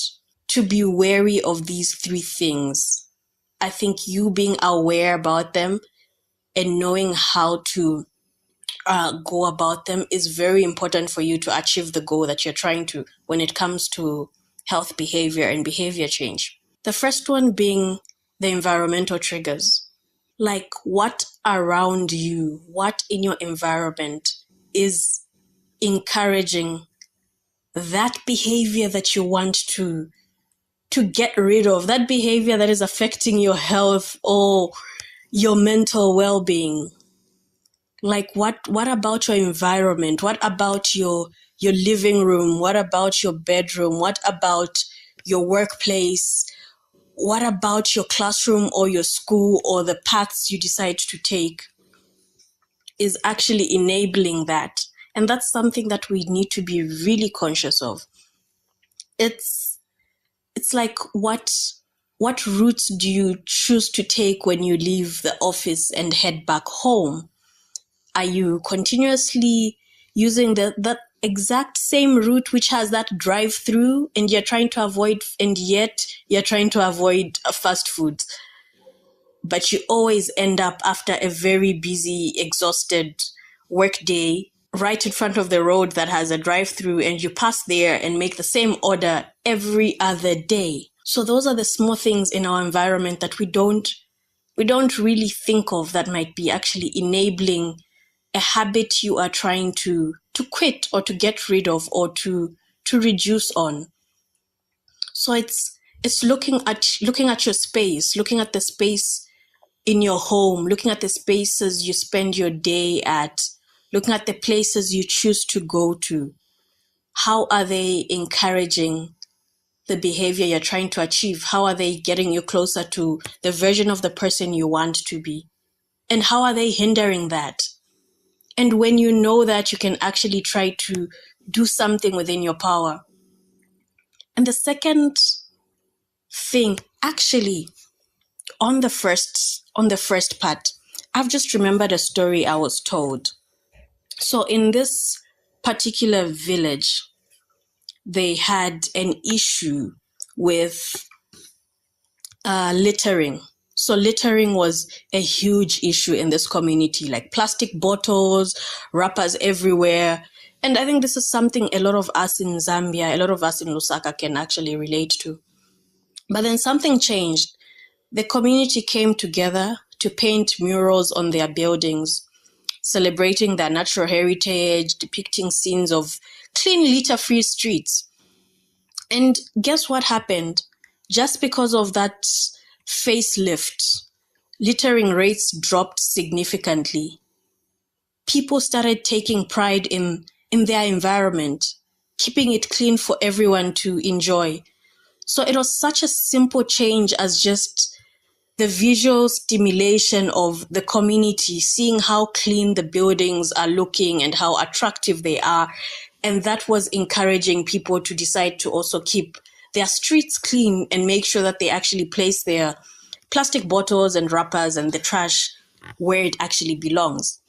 to be wary of these three things. I think you being aware about them and knowing how to go about them is very important for you to achieve the goal that you're trying to when it comes to health behavior and behavior change. The first one being the environmental triggers. Like, what around you, what in your environment is encouraging that behavior that you want to get rid of, that behavior that is affecting your health or your mental well-being. Like, what about your environment? What about your living room? What about your bedroom? What about your workplace? What about your classroom or your school or the paths you decide to take is actually enabling that? And that's something that we need to be really conscious of. It's like, what routes do you choose to take when you leave the office and head back home? Are you continuously using that exact same route which has that drive-through, and you're trying to avoid, and yet you're trying to avoid fast food, but you always end up after a very busy, exhausted work day right in front of the road that has a drive-through, and you pass there and make the same order every other day? So those are the small things in our environment that we don't really think of that might be actually enabling a habit you are trying to quit or to get rid of or to reduce on. So it's looking at your space, looking at the space in your home, looking at the spaces you spend your day at, looking at the places you choose to go to. How are they encouraging the behavior you're trying to achieve? How are they getting you closer to the version of the person you want to be? And how are they hindering that? And when you know that, you can actually try to do something within your power. And the second thing, actually, on the first part, I've just remembered a story I was told. So in this particular village, they had an issue with littering. So littering was a huge issue in this community, like plastic bottles, wrappers everywhere. And I think this is something a lot of us in Zambia, a lot of us in Lusaka can actually relate to. But then something changed. The community came together to paint murals on their buildings, celebrating their natural heritage, depicting scenes of clean, litter-free streets. And guess what happened? Just because of that facelift, littering rates dropped significantly. People started taking pride in their environment, keeping it clean for everyone to enjoy. So it was such a simple change as just the visual stimulation of the community, seeing how clean the buildings are looking and how attractive they are. And that was encouraging people to decide to also keep their streets clean and make sure that they actually place their plastic bottles and wrappers and the trash where it actually belongs.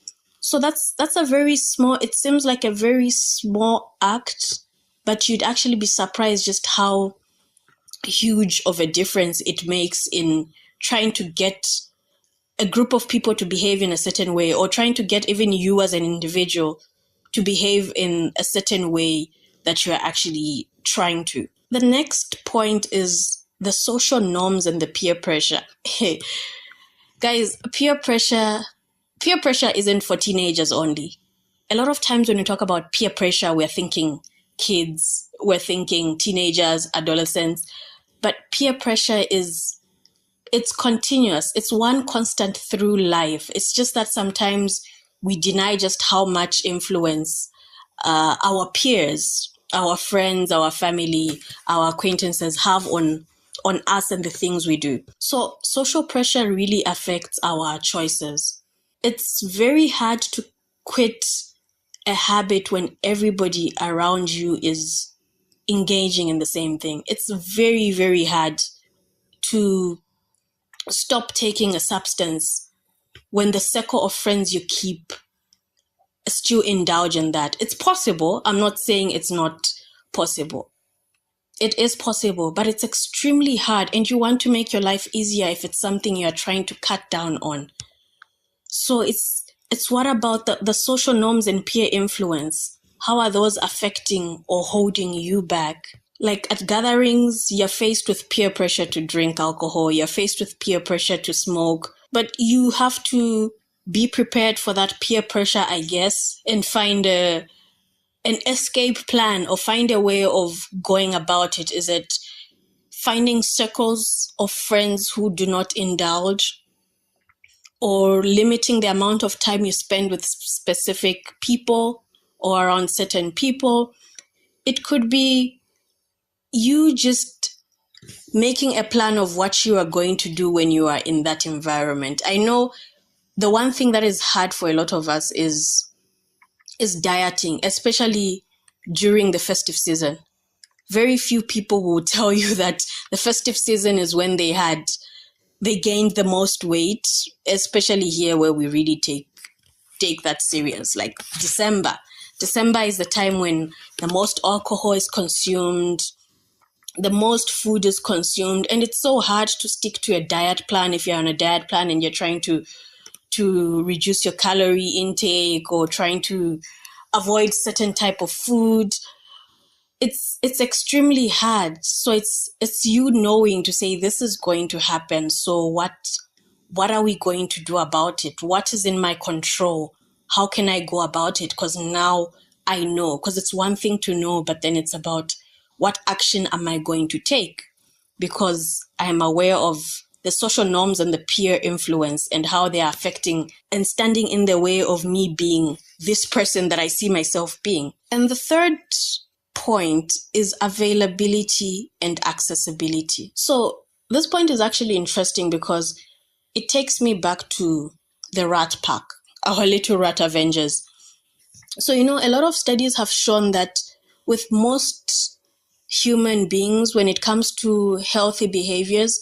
So that's a very small, it seems like a very small act, but you'd actually be surprised just how huge of a difference it makes in trying to get a group of people to behave in a certain way, or trying to get even you as an individual to behave in a certain way that you're actually trying to. The next point is the social norms and the peer pressure. Hey, guys, peer pressure isn't for teenagers only. A lot of times when we talk about peer pressure, we're thinking kids, we're thinking teenagers, adolescents, but peer pressure it's continuous. It's one constant through life. It's just that sometimes we deny just how much influence our peers, our friends, our family, our acquaintances have on us and the things we do. So social pressure really affects our choices. It's very hard to quit a habit when everybody around you is engaging in the same thing. It's very, very hard to stop taking a substance when the circle of friends you keep still indulge in that. It's possible. I'm not saying it's not possible. It is possible, but it's extremely hard, and you want to make your life easier if it's something you're trying to cut down on. So it's what about the social norms and peer influence? How are those affecting or holding you back? Like at gatherings, you're faced with peer pressure to drink alcohol, you're faced with peer pressure to smoke, but you have to be prepared for that peer pressure, I guess, and find an escape plan or find a way of going about it. Is it finding circles of friends who do not indulge, or limiting the amount of time you spend with specific people or around certain people? It could be you just making a plan of what you are going to do when you are in that environment. I know the one thing that is hard for a lot of us is dieting, especially during the festive season. Very few people will tell you that the festive season is when they gained the most weight, especially here where we really take that serious. Like December is the time when the most alcohol is consumed, the most food is consumed, and it's so hard to stick to a diet plan if you're on a diet plan and you're trying to reduce your calorie intake or trying to avoid certain type of food. It's extremely hard. So it's you knowing to say this is going to happen. So what are we going to do about it? What is in my control? How can I go about it? Because now I know, because it's one thing to know, but then it's about what action am I going to take? Because I'm aware of the social norms and the peer influence and how they are affecting and standing in the way of me being this person that I see myself being. And the third point is availability and accessibility. So this point is actually interesting because it takes me back to the rat pack, our little rat avengers. So, a lot of studies have shown that with most human beings, when it comes to healthy behaviors,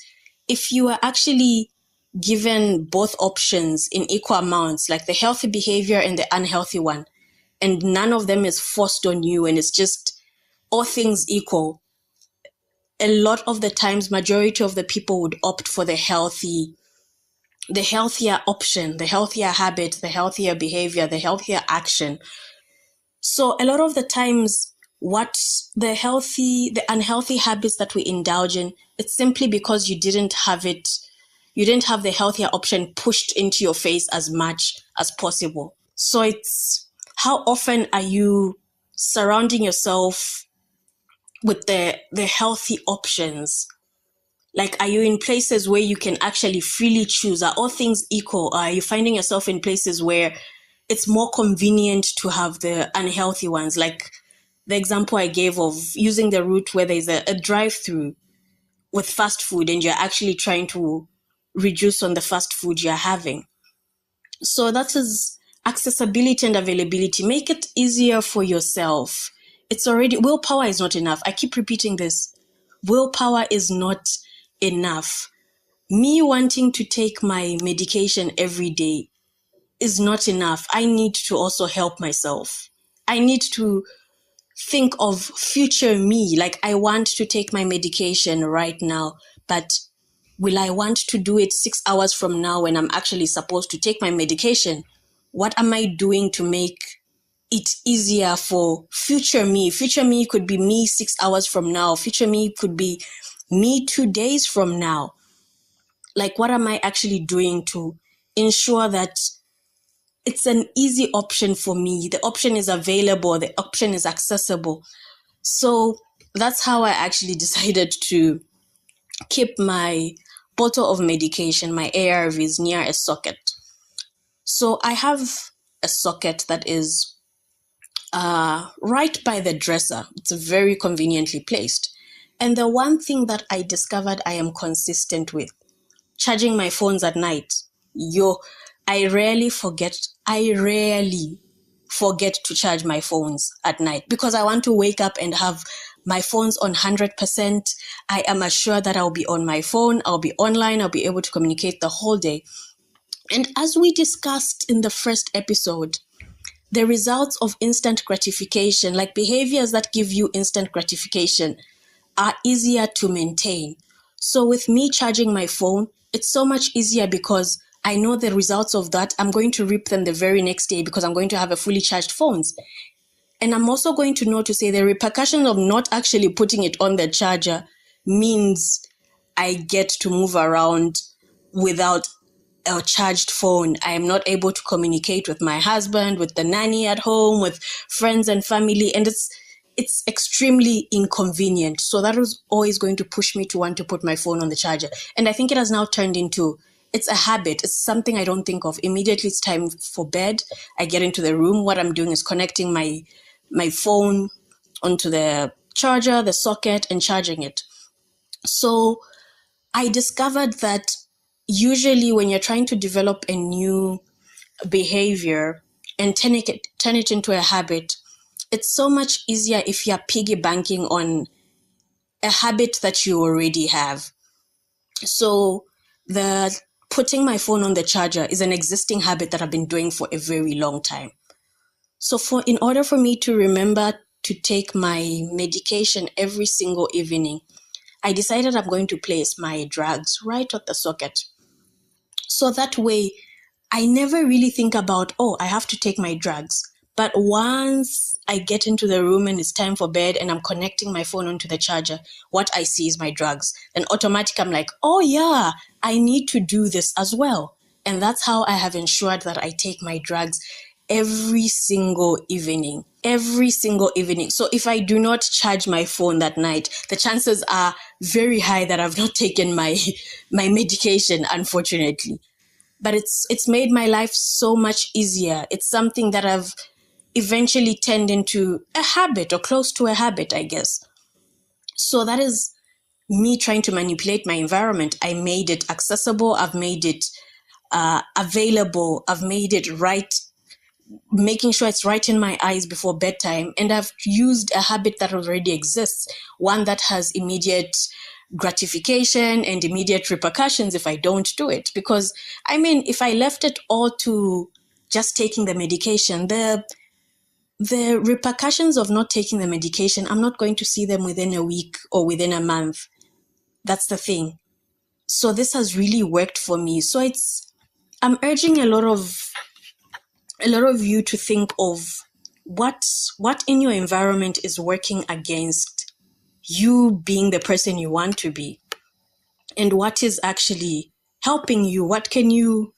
if you are actually given both options in equal amounts, like the healthy behavior and the unhealthy one, and none of them is forced on you and it's just all things equal, a lot of the times, majority of the people would opt for the healthier option, the healthier habit, the healthier behavior, the healthier action. So a lot of the times, what the unhealthy habits that we indulge in, it's simply because you didn't have the healthier option pushed into your face as much as possible. So it's, how often are you surrounding yourself with the healthy options? Like, are you in places where you can actually freely choose? Are all things equal? Or are you finding yourself in places where it's more convenient to have the unhealthy ones? Like the example I gave of using the route where there's a drive-through with fast food and you're actually trying to reduce on the fast food you're having. So that is accessibility and availability. Make it easier for yourself. It's already, willpower is not enough. I keep repeating this. Willpower is not enough. Me wanting to take my medication every day is not enough. I need to also help myself. I need to think of future me. Like, I want to take my medication right now, but will I want to do it 6 hours from now when I'm actually supposed to take my medication? What am I doing to make it easier for future me? Future me could be me 6 hours from now. Future me could be me 2 days from now. Like, what am I actually doing to ensure that it's an easy option for me? The option is available. The option is accessible. So that's how I actually decided to keep my bottle of medication, my ARVs, near a socket. So I have a socket that is right by the dresser. It's very conveniently placed. And the one thing that I discovered I am consistent with, charging my phones at night. I rarely forget to charge my phones at night because I want to wake up and have my phone's on 100%. I am assured that I'll be on my phone, I'll be online, I'll be able to communicate the whole day. And as we discussed in the first episode, the results of instant gratification, like behaviors that give you instant gratification, are easier to maintain. So with me charging my phone, it's so much easier because I know the results of that. I'm going to reap them the very next day because I'm going to have a fully charged phone. And I'm also going to know to say the repercussions of not actually putting it on the charger means I get to move around without a charged phone. I am not able to communicate with my husband, with the nanny at home, with friends and family. And it's extremely inconvenient. So that was always going to push me to want to put my phone on the charger. And I think it has now turned into, it's a habit. It's something I don't think of. Immediately it's time for bed. I get into the room. What I'm doing is connecting my phone onto the charger, the socket, and charging it. So I discovered that usually when you're trying to develop a new behavior and turn it into a habit, it's so much easier if you're piggy banking on a habit that you already have. So the putting my phone on the charger is an existing habit that I've been doing for a very long time. So in order for me to remember to take my medication every single evening, I decided I'm going to place my drugs right at the socket. So that way, I never really think about, I have to take my drugs. But once I get into the room and it's time for bed and I'm connecting my phone onto the charger, what I see is my drugs. Then automatically I'm like, oh yeah, I need to do this as well. And that's how I have ensured that I take my drugs every single evening. So if I do not charge my phone that night, the chances are very high that I've not taken my medication, unfortunately. But it's made my life so much easier. It's something that I've eventually turned into a habit, or close to a habit, I guess. So that is me trying to manipulate my environment. I made it accessible. I've made it available. I've made it right, making sure it's right in my eyes before bedtime. And I've used a habit that already exists, one that has immediate gratification and immediate repercussions if I don't do it. Because, if I left it all to just taking the medication, the repercussions of not taking the medication, I'm not going to see them within a week or within a month. That's the thing. So this has really worked for me. So I'm urging a lot of you to think of what in your environment is working against you being the person you want to be, and what is actually helping you. What can you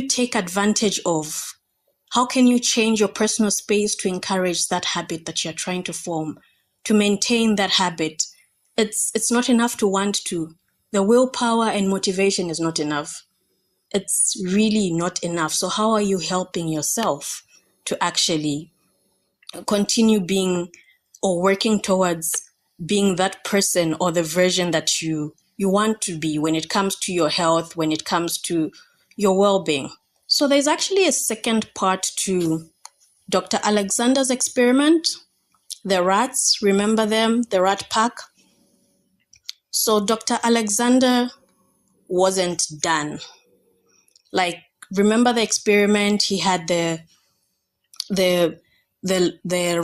take advantage of? How can you change your personal space to encourage that habit that you're trying to form, to maintain that habit? It's not enough to want to. The willpower and motivation is not enough. It's really not enough. So how are you helping yourself to actually continue being or working towards being that person or the version that you want to be when it comes to your health, when it comes to your well-being? So there's actually a second part to Dr. Alexander's experiment. The rats, remember them, the rat pack? So Dr. Alexander wasn't done. Like, remember the experiment? He had the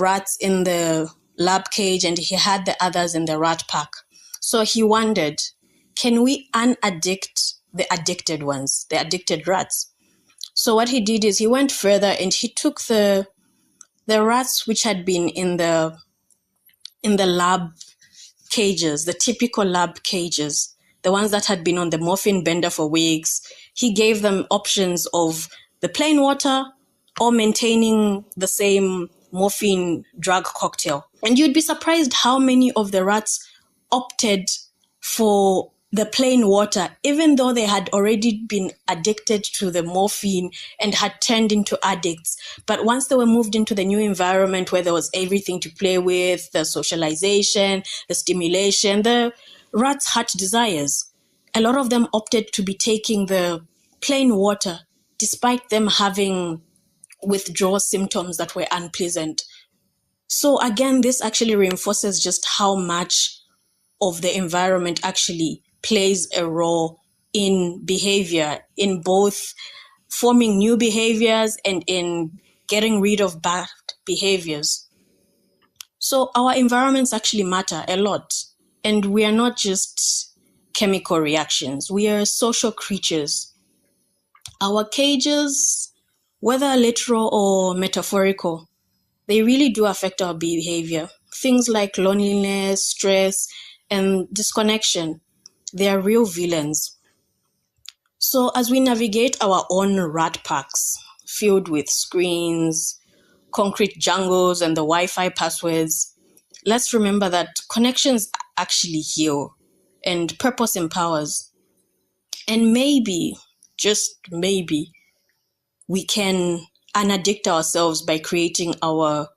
rats in the lab cage and he had the others in the rat pack. So he wondered, can we unaddict the addicted ones, the addicted rats? So what he did is he went further and he took the rats which had been in the lab cages, the typical lab cages, the ones that had been on the morphine bender for weeks. He gave them options of the plain water or maintaining the same morphine drug cocktail. And you'd be surprised how many of the rats opted for the plain water, even though they had already been addicted to the morphine and had turned into addicts. But once they were moved into the new environment where there was everything to play with, the socialization, the stimulation, the rats' heart desires, a lot of them opted to be taking the plain water, despite them having withdrawal symptoms that were unpleasant. So again, this actually reinforces just how much of the environment actually plays a role in behavior, in both forming new behaviors and in getting rid of bad behaviors. So our environments actually matter a lot. And we are not just chemical reactions. We are social creatures. Our cages, whether literal or metaphorical, they really do affect our behavior. Things like loneliness, stress, and disconnection, they are real villains. So as we navigate our own rat packs filled with screens, concrete jungles, and the Wi-Fi passwords, let's remember that connections actually heal and purpose empowers. And maybe, just maybe, we can unaddict ourselves by creating our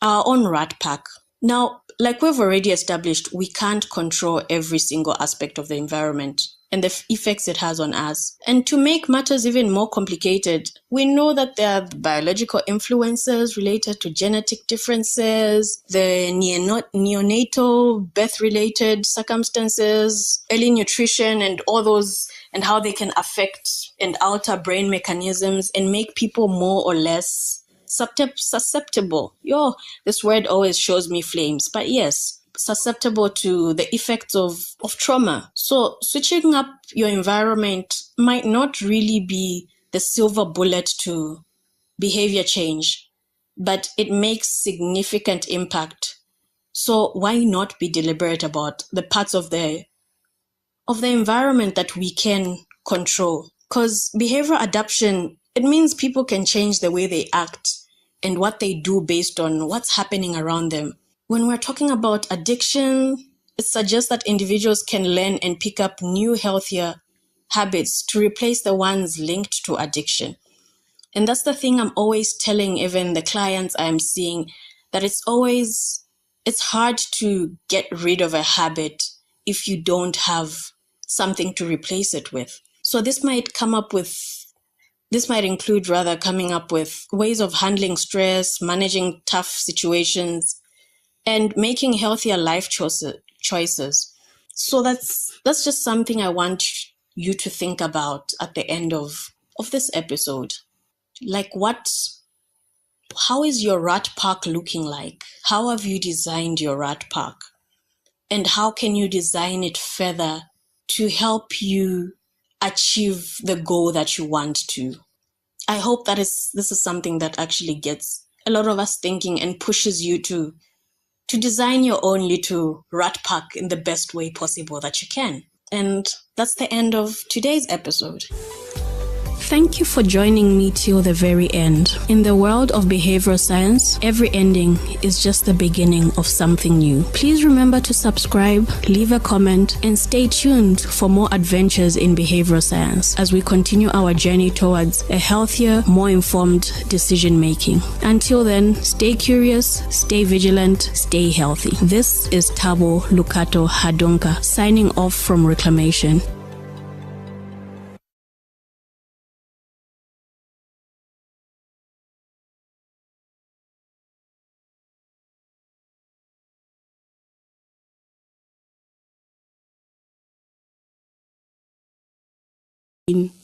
own rat pack. Now, like we've already established, we can't control every single aspect of the environment and the effects it has on us. And to make matters even more complicated, we know that there are biological influences related to genetic differences, the neonatal birth-related circumstances, early nutrition, and all those, and how they can affect and alter brain mechanisms and make people more or less susceptible. This word always shows me flames, but yes, susceptible to the effects of trauma. So switching up your environment might not really be the silver bullet to behavior change, but it makes significant impact. So why not be deliberate about the parts of the environment that we can control? Because behavioral adaptation, it means people can change the way they act and what they do based on what's happening around them. When we're talking about addiction, it suggests that individuals can learn and pick up new, healthier habits to replace the ones linked to addiction. And that's the thing I'm always telling even the clients I'm seeing, that it's hard to get rid of a habit if you don't have something to replace it with. So this might include coming up with ways of handling stress, managing tough situations, and making healthier life choices. So that's just something I want you to think about at the end of this episode. Like, how is your rat park looking like? How have you designed your rat park? And how can you design it further to help you achieve the goal that you want to? I hope this is something that actually gets a lot of us thinking and pushes you to design your own little rat pack in the best way possible that you can. And that's the end of today's episode. Thank you for joining me till the very end. In the world of behavioral science, every ending is just the beginning of something new. Please remember to subscribe, leave a comment, and stay tuned for more adventures in behavioral science as we continue our journey towards a healthier, more informed decision making. Until then, stay curious, stay vigilant, stay healthy. This is Tabo Lukato Hadonka signing off from Reclamation.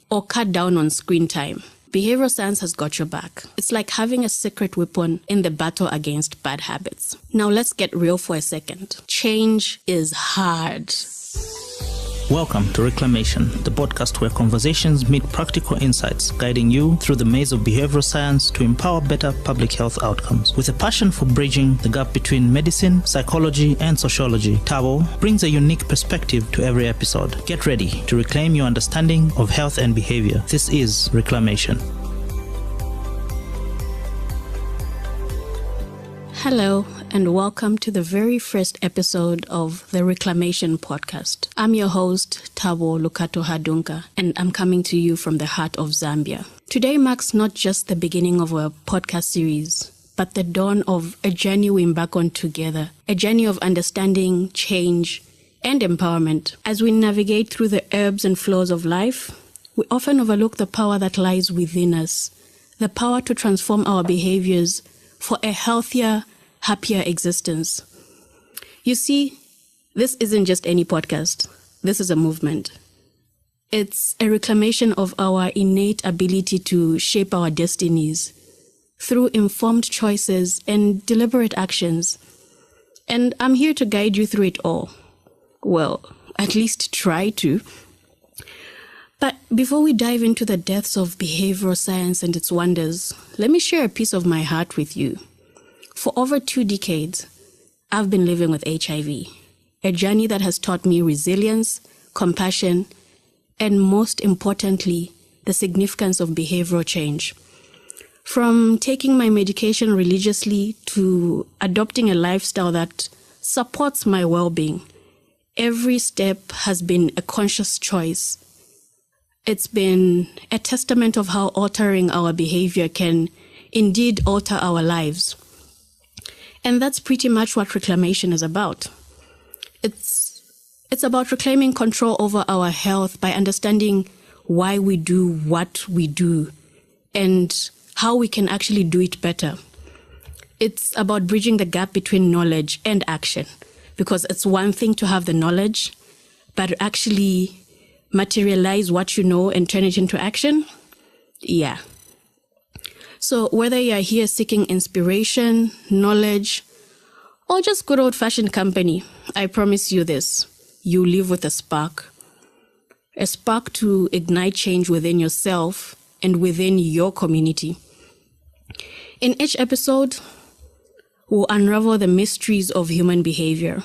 Or cut down on screen time. Behavioral science has got your back. It's like having a secret weapon in the battle against bad habits. Now let's get real for a second. Change is hard. Welcome to Reclamation, the podcast where conversations meet practical insights, guiding you through the maze of behavioral science to empower better public health outcomes. With a passion for bridging the gap between medicine, psychology, and sociology, Tabo brings a unique perspective to every episode. Get ready to reclaim your understanding of health and behavior. This is Reclamation. Hello, and welcome to the very first episode of the Reclamation podcast. I'm your host, Tabo Lukato Hadunka, and I'm coming to you from the heart of Zambia. Today marks not just the beginning of a podcast series, but the dawn of a journey we embark on together, a journey of understanding, change, and empowerment. As we navigate through the ebbs and flows of life, we often overlook the power that lies within us, the power to transform our behaviors for a healthier, happier existence. You see, this isn't just any podcast. This is a movement. It's a reclamation of our innate ability to shape our destinies through informed choices and deliberate actions. And I'm here to guide you through it all. Well, at least try to. But before we dive into the depths of behavioral science and its wonders, let me share a piece of my heart with you. For over 2 decades, I've been living with HIV, a journey that has taught me resilience, compassion, and most importantly, the significance of behavioral change. From taking my medication religiously to adopting a lifestyle that supports my well-being, every step has been a conscious choice. It's been a testament of how altering our behavior can indeed alter our lives. And that's pretty much what Reclamation is about. It's about reclaiming control over our health by understanding why we do what we do and how we can actually do it better. It's about bridging the gap between knowledge and action, because it's one thing to have the knowledge, but actually materialize what you know and turn it into action? Yeah. So whether you're here seeking inspiration, knowledge, or just good old-fashioned company, I promise you this: you live with a spark to ignite change within yourself and within your community. In each episode, we'll unravel the mysteries of human behavior.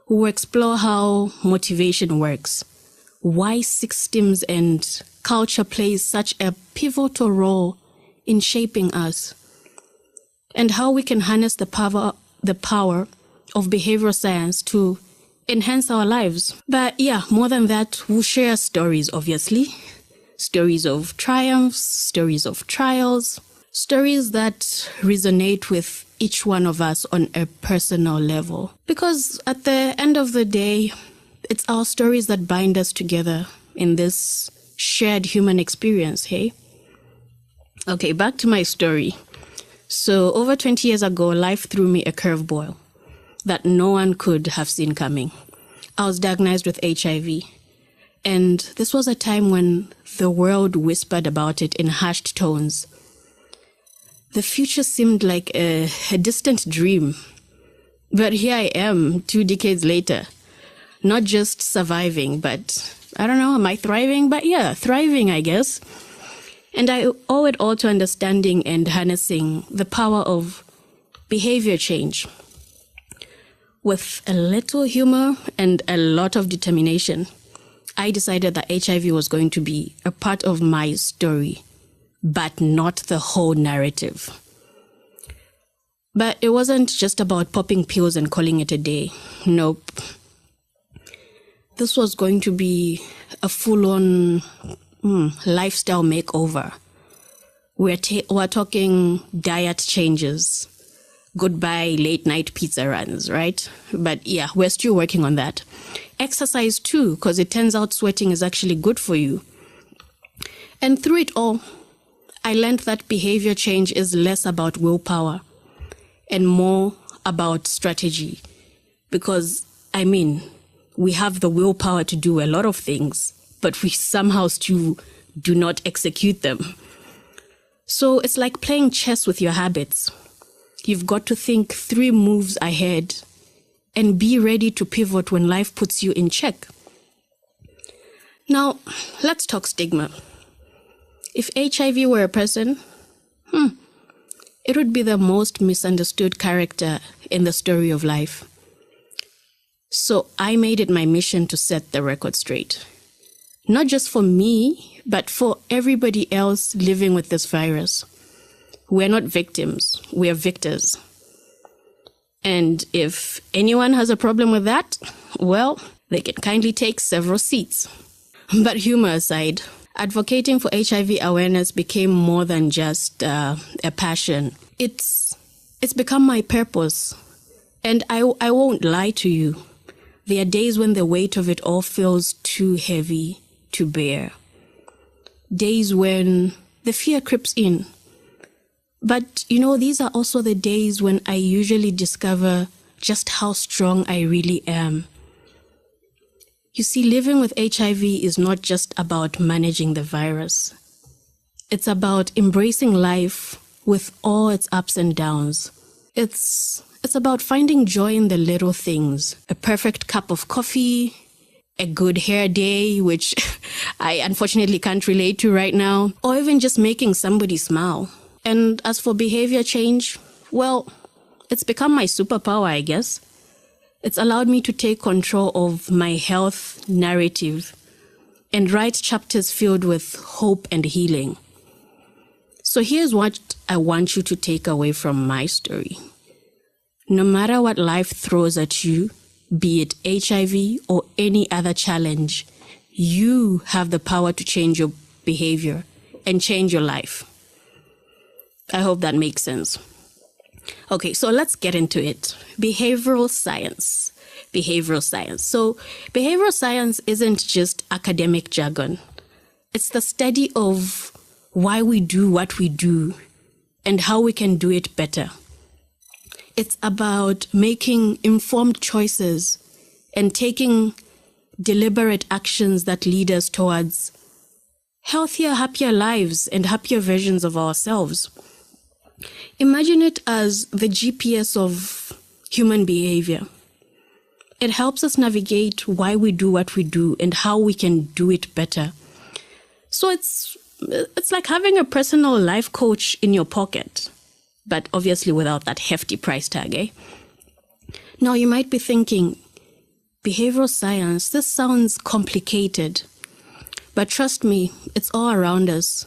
We'll explore how motivation works, why systems and culture plays such a pivotal role in shaping us, and how we can harness the power of behavioral science to enhance our lives. But yeah, more than that, we'll share stories, obviously. Stories of triumphs, stories of trials, stories that resonate with each one of us on a personal level. Because at the end of the day, it's our stories that bind us together in this shared human experience, hey? Okay, back to my story. So over 20 years ago, life threw me a curveball that no one could have seen coming. I was diagnosed with HIV. And this was a time when the world whispered about it in hushed tones. The future seemed like a distant dream. But here I am, 2 decades later. Not just surviving, but I don't know, am I thriving? But yeah, thriving, I guess. And I owe it all to understanding and harnessing the power of behavior change. With a little humor and a lot of determination, I decided that HIV was going to be a part of my story, but not the whole narrative. But it wasn't just about popping pills and calling it a day. Nope. This was going to be a full-on lifestyle makeover. We're talking diet changes, goodbye late-night pizza runs, right? But yeah, we're still working on that. Exercise too, because it turns out sweating is actually good for you. And through it all, I learned that behavior change is less about willpower and more about strategy. Because, we have the willpower to do a lot of things, but we somehow still do not execute them. So it's like playing chess with your habits. You've got to think 3 moves ahead and be ready to pivot when life puts you in check. Now, let's talk stigma. If HIV were a person, it would be the most misunderstood character in the story of life. So I made it my mission to set the record straight. Not just for me, but for everybody else living with this virus. We're not victims, we're victors. And if anyone has a problem with that, well, they can kindly take several seats. But humor aside, advocating for HIV awareness became more than just a passion. It's become my purpose. And I won't lie to you. There are days when the weight of it all feels too heavy to bear. Days when the fear creeps in. But, these are also the days when I usually discover just how strong I really am. You see, living with HIV is not just about managing the virus. It's about embracing life with all its ups and downs. It's about finding joy in the little things. A perfect cup of coffee, a good hair day, which I unfortunately can't relate to right now, or even just making somebody smile. And as for behavior change, well, it's become my superpower, I guess. It's allowed me to take control of my health narrative and write chapters filled with hope and healing. So here's what I want you to take away from my story. No matter what life throws at you, be it HIV or any other challenge, you have the power to change your behavior and change your life. I hope that makes sense. Okay, so let's get into it. Behavioral science. So behavioral science isn't just academic jargon. It's the study of why we do what we do and how we can do it better. It's about making informed choices and taking deliberate actions that lead us towards healthier, happier lives and happier versions of ourselves. Imagine it as the GPS of human behavior. It helps us navigate why we do what we do and how we can do it better. So it's like having a personal life coach in your pocket, but obviously without that hefty price tag, eh? Now you might be thinking, behavioral science, this sounds complicated. But trust me, it's all around us.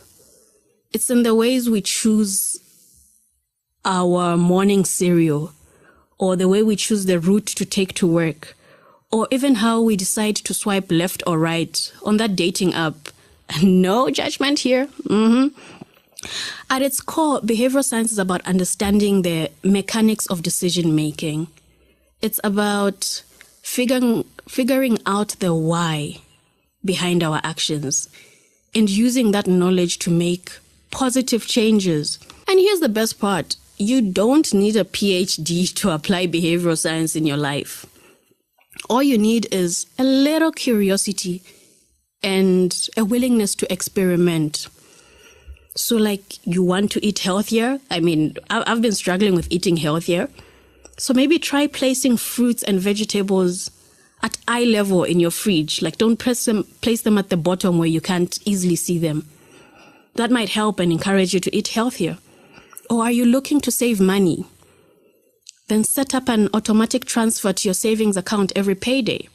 It's in the ways we choose our morning cereal, or the way we choose the route to take to work, or even how we decide to swipe left or right on that dating app. No judgment here. At its core, behavioral science is about understanding the mechanics of decision making. It's about figuring out the why behind our actions and using that knowledge to make positive changes. And here's the best part. You don't need a PhD to apply behavioral science in your life. All you need is a little curiosity and a willingness to experiment. So like you want to eat healthier? I've been struggling with eating healthier. So maybe try placing fruits and vegetables at eye level in your fridge. Like don't place them at the bottom where you can't easily see them. that might help and encourage you to eat healthier. Or are you looking to save money? Then set up an automatic transfer to your savings account every payday.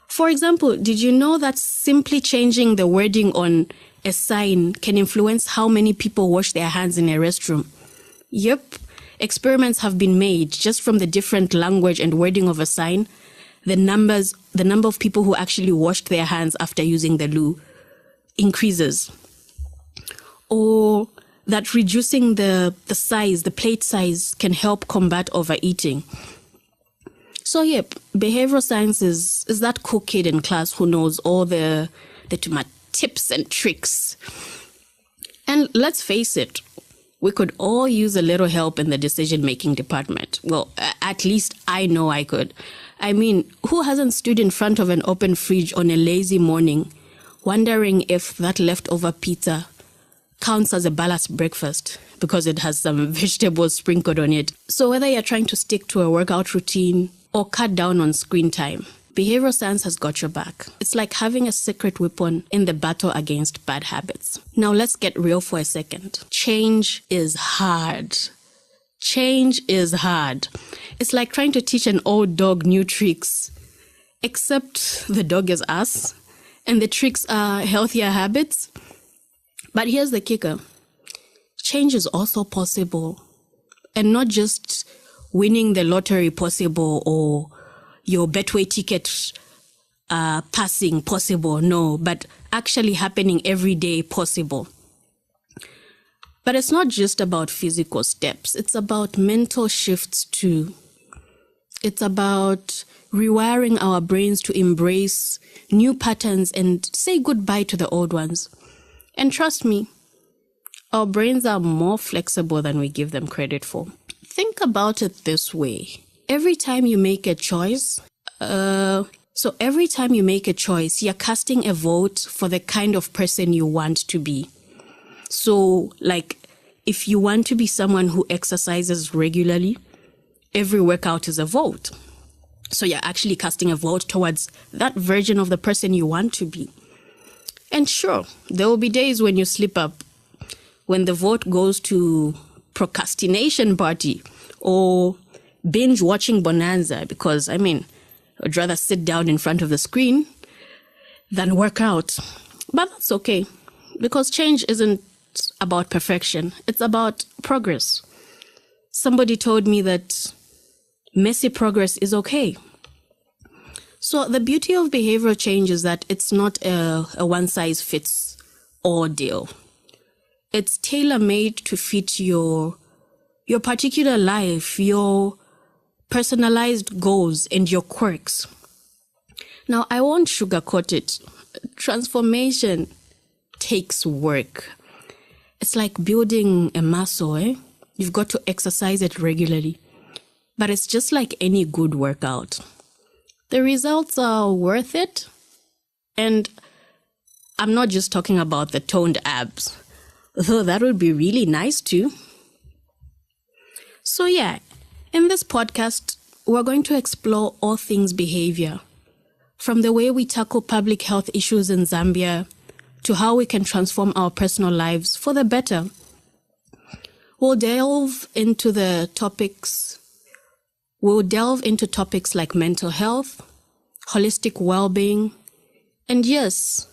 For example, did you know that simply changing the wording on a sign can influence how many people wash their hands in a restroom? Yep, experiments have been made just from the different language and wording of a sign. The number of people who actually washed their hands after using the loo increases. Or that reducing the plate size can help combat overeating. So yep, behavioral science is that cool kid in class who knows all the tips and tricks. And let's face it, we could all use a little help in the decision-making department. Well, at least I know I could. I mean, who hasn't stood in front of an open fridge on a lazy morning, wondering if that leftover pizza counts as a balanced breakfast because it has some vegetables sprinkled on it? So whether you're trying to stick to a workout routine or cut down on screen time, behavioral science has got your back. It's like having a secret weapon in the battle against bad habits. Now let's get real for a second. Change is hard. Change is hard. It's like trying to teach an old dog new tricks, except the dog is us and the tricks are healthier habits. But here's the kicker. Change is also possible, and not just winning the lottery possible or your Betway ticket passing possible, no, but actually happening every day possible. But it's not just about physical steps. It's about mental shifts too. It's about rewiring our brains to embrace new patterns and say goodbye to the old ones. And trust me, our brains are more flexible than we give them credit for. Think about it this way. Every time you make a choice, you're casting a vote for the kind of person you want to be. So, like, if you want to be someone who exercises regularly, every workout is a vote. So you're actually casting a vote towards that version of the person you want to be. And sure, there will be days when you slip up, when the vote goes to procrastination party or binge watching Bonanza, because, I mean, I'd rather sit down in front of the screen than work out. But that's okay, because change isn't about perfection. It's about progress. Somebody told me that messy progress is okay. So the beauty of behavioral change is that it's not a one-size-fits-all deal. It's tailor-made to fit your particular life, your personalized goals, and your quirks. Now, I won't sugarcoat it. Transformation takes work. It's like building a muscle, eh? You've got to exercise it regularly. But it's just like any good workout. The results are worth it. And I'm not just talking about the toned abs, though that would be really nice too. So yeah, in this podcast, we're going to explore all things behavior, from the way we tackle public health issues in Zambia to how we can transform our personal lives for the better. We'll delve into topics like mental health, holistic well-being, and yes,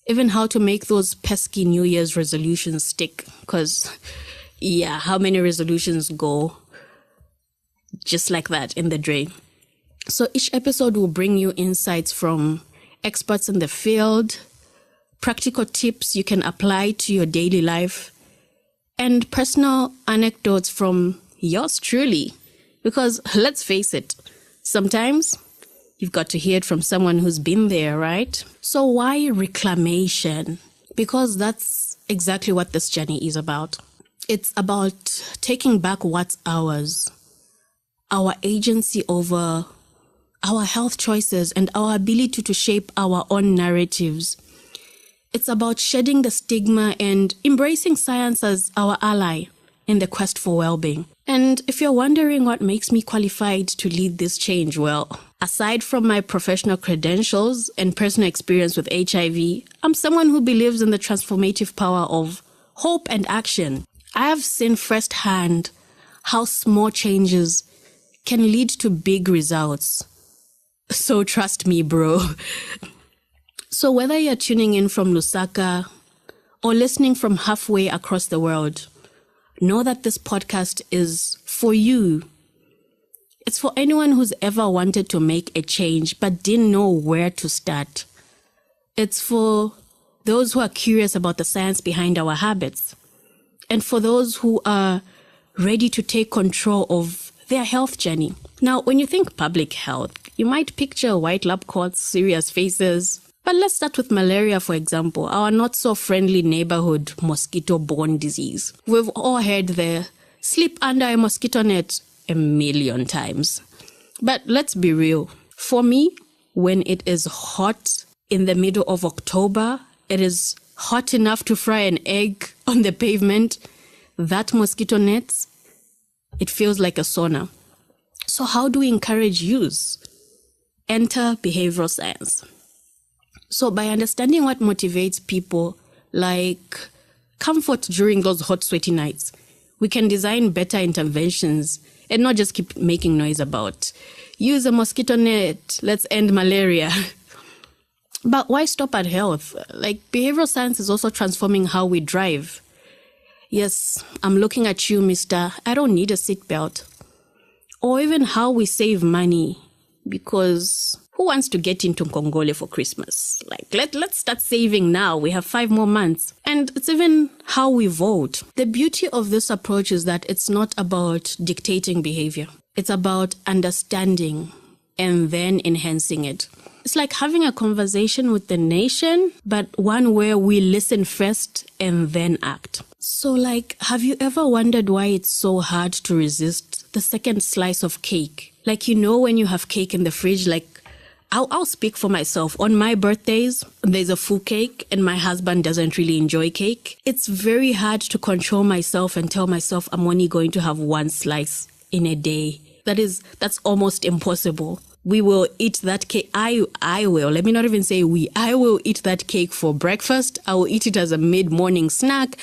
even how to make those pesky New Year's resolutions stick. Because, yeah, how many resolutions go just like that in the drain? So each episode will bring you insights from experts in the field, practical tips you can apply to your daily life, and personal anecdotes from yours truly. Because let's face it, sometimes you've got to hear it from someone who's been there, right? So why reclamation? Because that's exactly what this journey is about. It's about taking back what's ours, our agency over our health choices and our ability to shape our own narratives. It's about shedding the stigma and embracing science as our ally in the quest for well-being. And if you're wondering what makes me qualified to lead this change, well, aside from my professional credentials and personal experience with HIV, I'm someone who believes in the transformative power of hope and action. I have seen firsthand how small changes can lead to big results. So trust me, bro. So whether you're tuning in from Lusaka or listening from halfway across the world, know that this podcast is for you. It's for anyone who's ever wanted to make a change but didn't know where to start. It's for those who are curious about the science behind our habits, and for those who are ready to take control of their health journey. Now, when you think public health, you might picture white lab coats, serious faces. But let's start with malaria, for example, our not-so-friendly neighborhood mosquito-borne disease. We've all heard the sleep under a mosquito net a million times. But let's be real. For me, when it is hot in the middle of October, it is hot enough to fry an egg on the pavement. That mosquito net, it feels like a sauna. So how do we encourage use? Enter behavioral science. So by understanding what motivates people, like comfort during those hot, sweaty nights, we can design better interventions and not just keep making noise about use a mosquito net, let's end malaria. But why stop at health? Like, behavioral science is also transforming how we drive. Yes, I'm looking at you, mister. I don't need a seatbelt. Or even how we save money, because who wants to get into Nkongole for Christmas? Like, let's start saving now. We have 5 more months. And it's even how we vote. The beauty of this approach is that it's not about dictating behavior. It's about understanding and then enhancing it. It's like having a conversation with the nation, but one where we listen first and then act. So, like, have you ever wondered why it's so hard to resist the second slice of cake? Like, you know, when you have cake in the fridge, like, I'll speak for myself. On my birthdays, there's a full cake and my husband doesn't really enjoy cake. It's very hard to control myself and tell myself I'm only going to have 1 slice in a day. That's almost impossible. We will eat that cake. I will. Let me not even say we. I will eat that cake for breakfast. I will eat it as a mid-morning snack.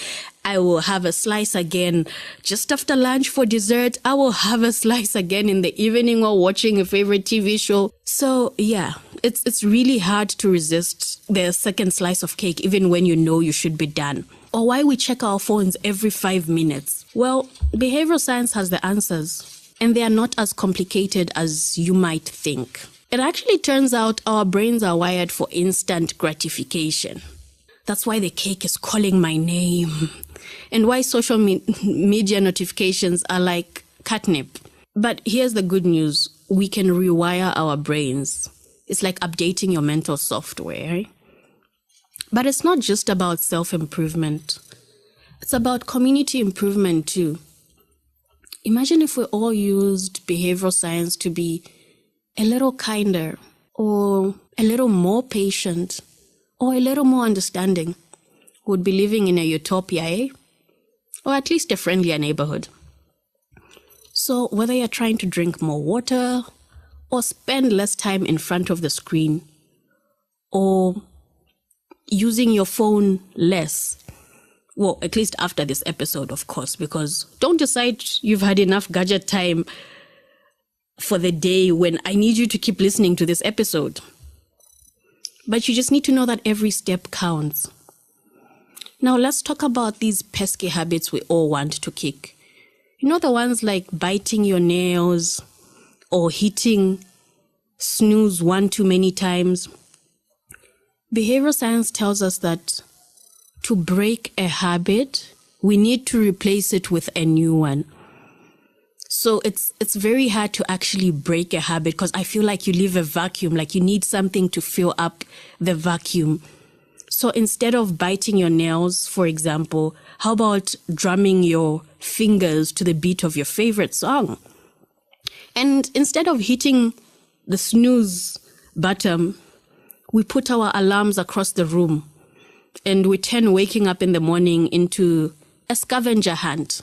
I will have a slice again just after lunch for dessert. I will have a slice again in the evening while watching a favorite TV show. So yeah, it's really hard to resist the second slice of cake, even when you know you should be done. Or why we check our phones every 5 minutes. Well, behavioral science has the answers. And they are not as complicated as you might think. It actually turns out our brains are wired for instant gratification. That's why the cake is calling my name. And why social media notifications are like catnip. But here's the good news. We can rewire our brains. It's like updating your mental software. But it's not just about self-improvement. It's about community improvement too. Imagine if we all used behavioral science to be a little kinder, or a little more patient, or a little more understanding. We'd be living in a utopia, eh? Or at least a friendlier neighborhood. So whether you're trying to drink more water, or spend less time in front of the screen, or using your phone less, well, at least after this episode, of course, because don't decide you've had enough gadget time for the day when I need you to keep listening to this episode. But you just need to know that every step counts. Now, let's talk about these pesky habits we all want to kick. You know, the ones like biting your nails or hitting snooze 1 too many times. Behavioral science tells us that to break a habit, we need to replace it with a new one. So it's very hard to actually break a habit because I feel like you leave a vacuum, like you need something to fill up the vacuum. So instead of biting your nails, for example, how about drumming your fingers to the beat of your favorite song? And instead of hitting the snooze button, we put our alarms across the room. And we turn waking up in the morning into a scavenger hunt.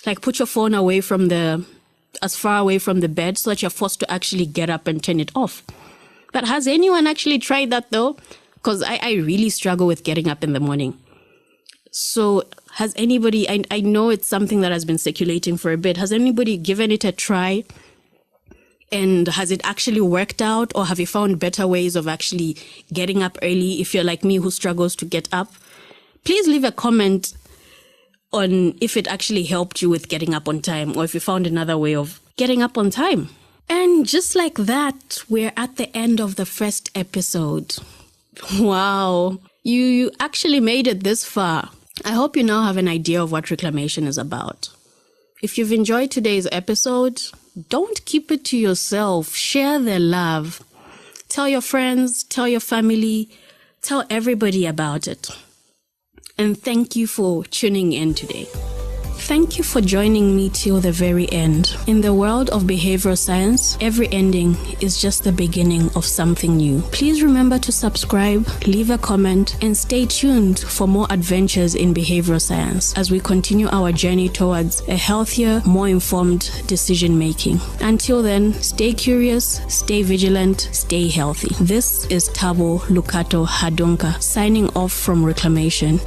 Like, put your phone away from the as far away from the bed so that you're forced to actually get up and turn it off. But has anyone actually tried that though? Because I really struggle with getting up in the morning. So has anybody, I know it's something that has been circulating for a bit. Has anybody given it a try? And has it actually worked out? Or have you found better ways of actually getting up early if you're like me who struggles to get up? Please leave a comment on if it actually helped you with getting up on time or if you found another way of getting up on time. And just like that, we're at the end of the first episode. Wow. You actually made it this far. I hope you now have an idea of what reclamation is about. If you've enjoyed today's episode, don't keep it to yourself. Share the love. Tell your friends, tell your family, tell everybody about it. And thank you for tuning in today. Thank you for joining me till the very end. In the world of behavioral science, every ending is just the beginning of something new. Please remember to subscribe, leave a comment, and stay tuned for more adventures in behavioral science as we continue our journey towards a healthier, more informed decision making. Until then, stay curious, stay vigilant, stay healthy. This is Tabo Lukato Hadonka signing off from Reclamation.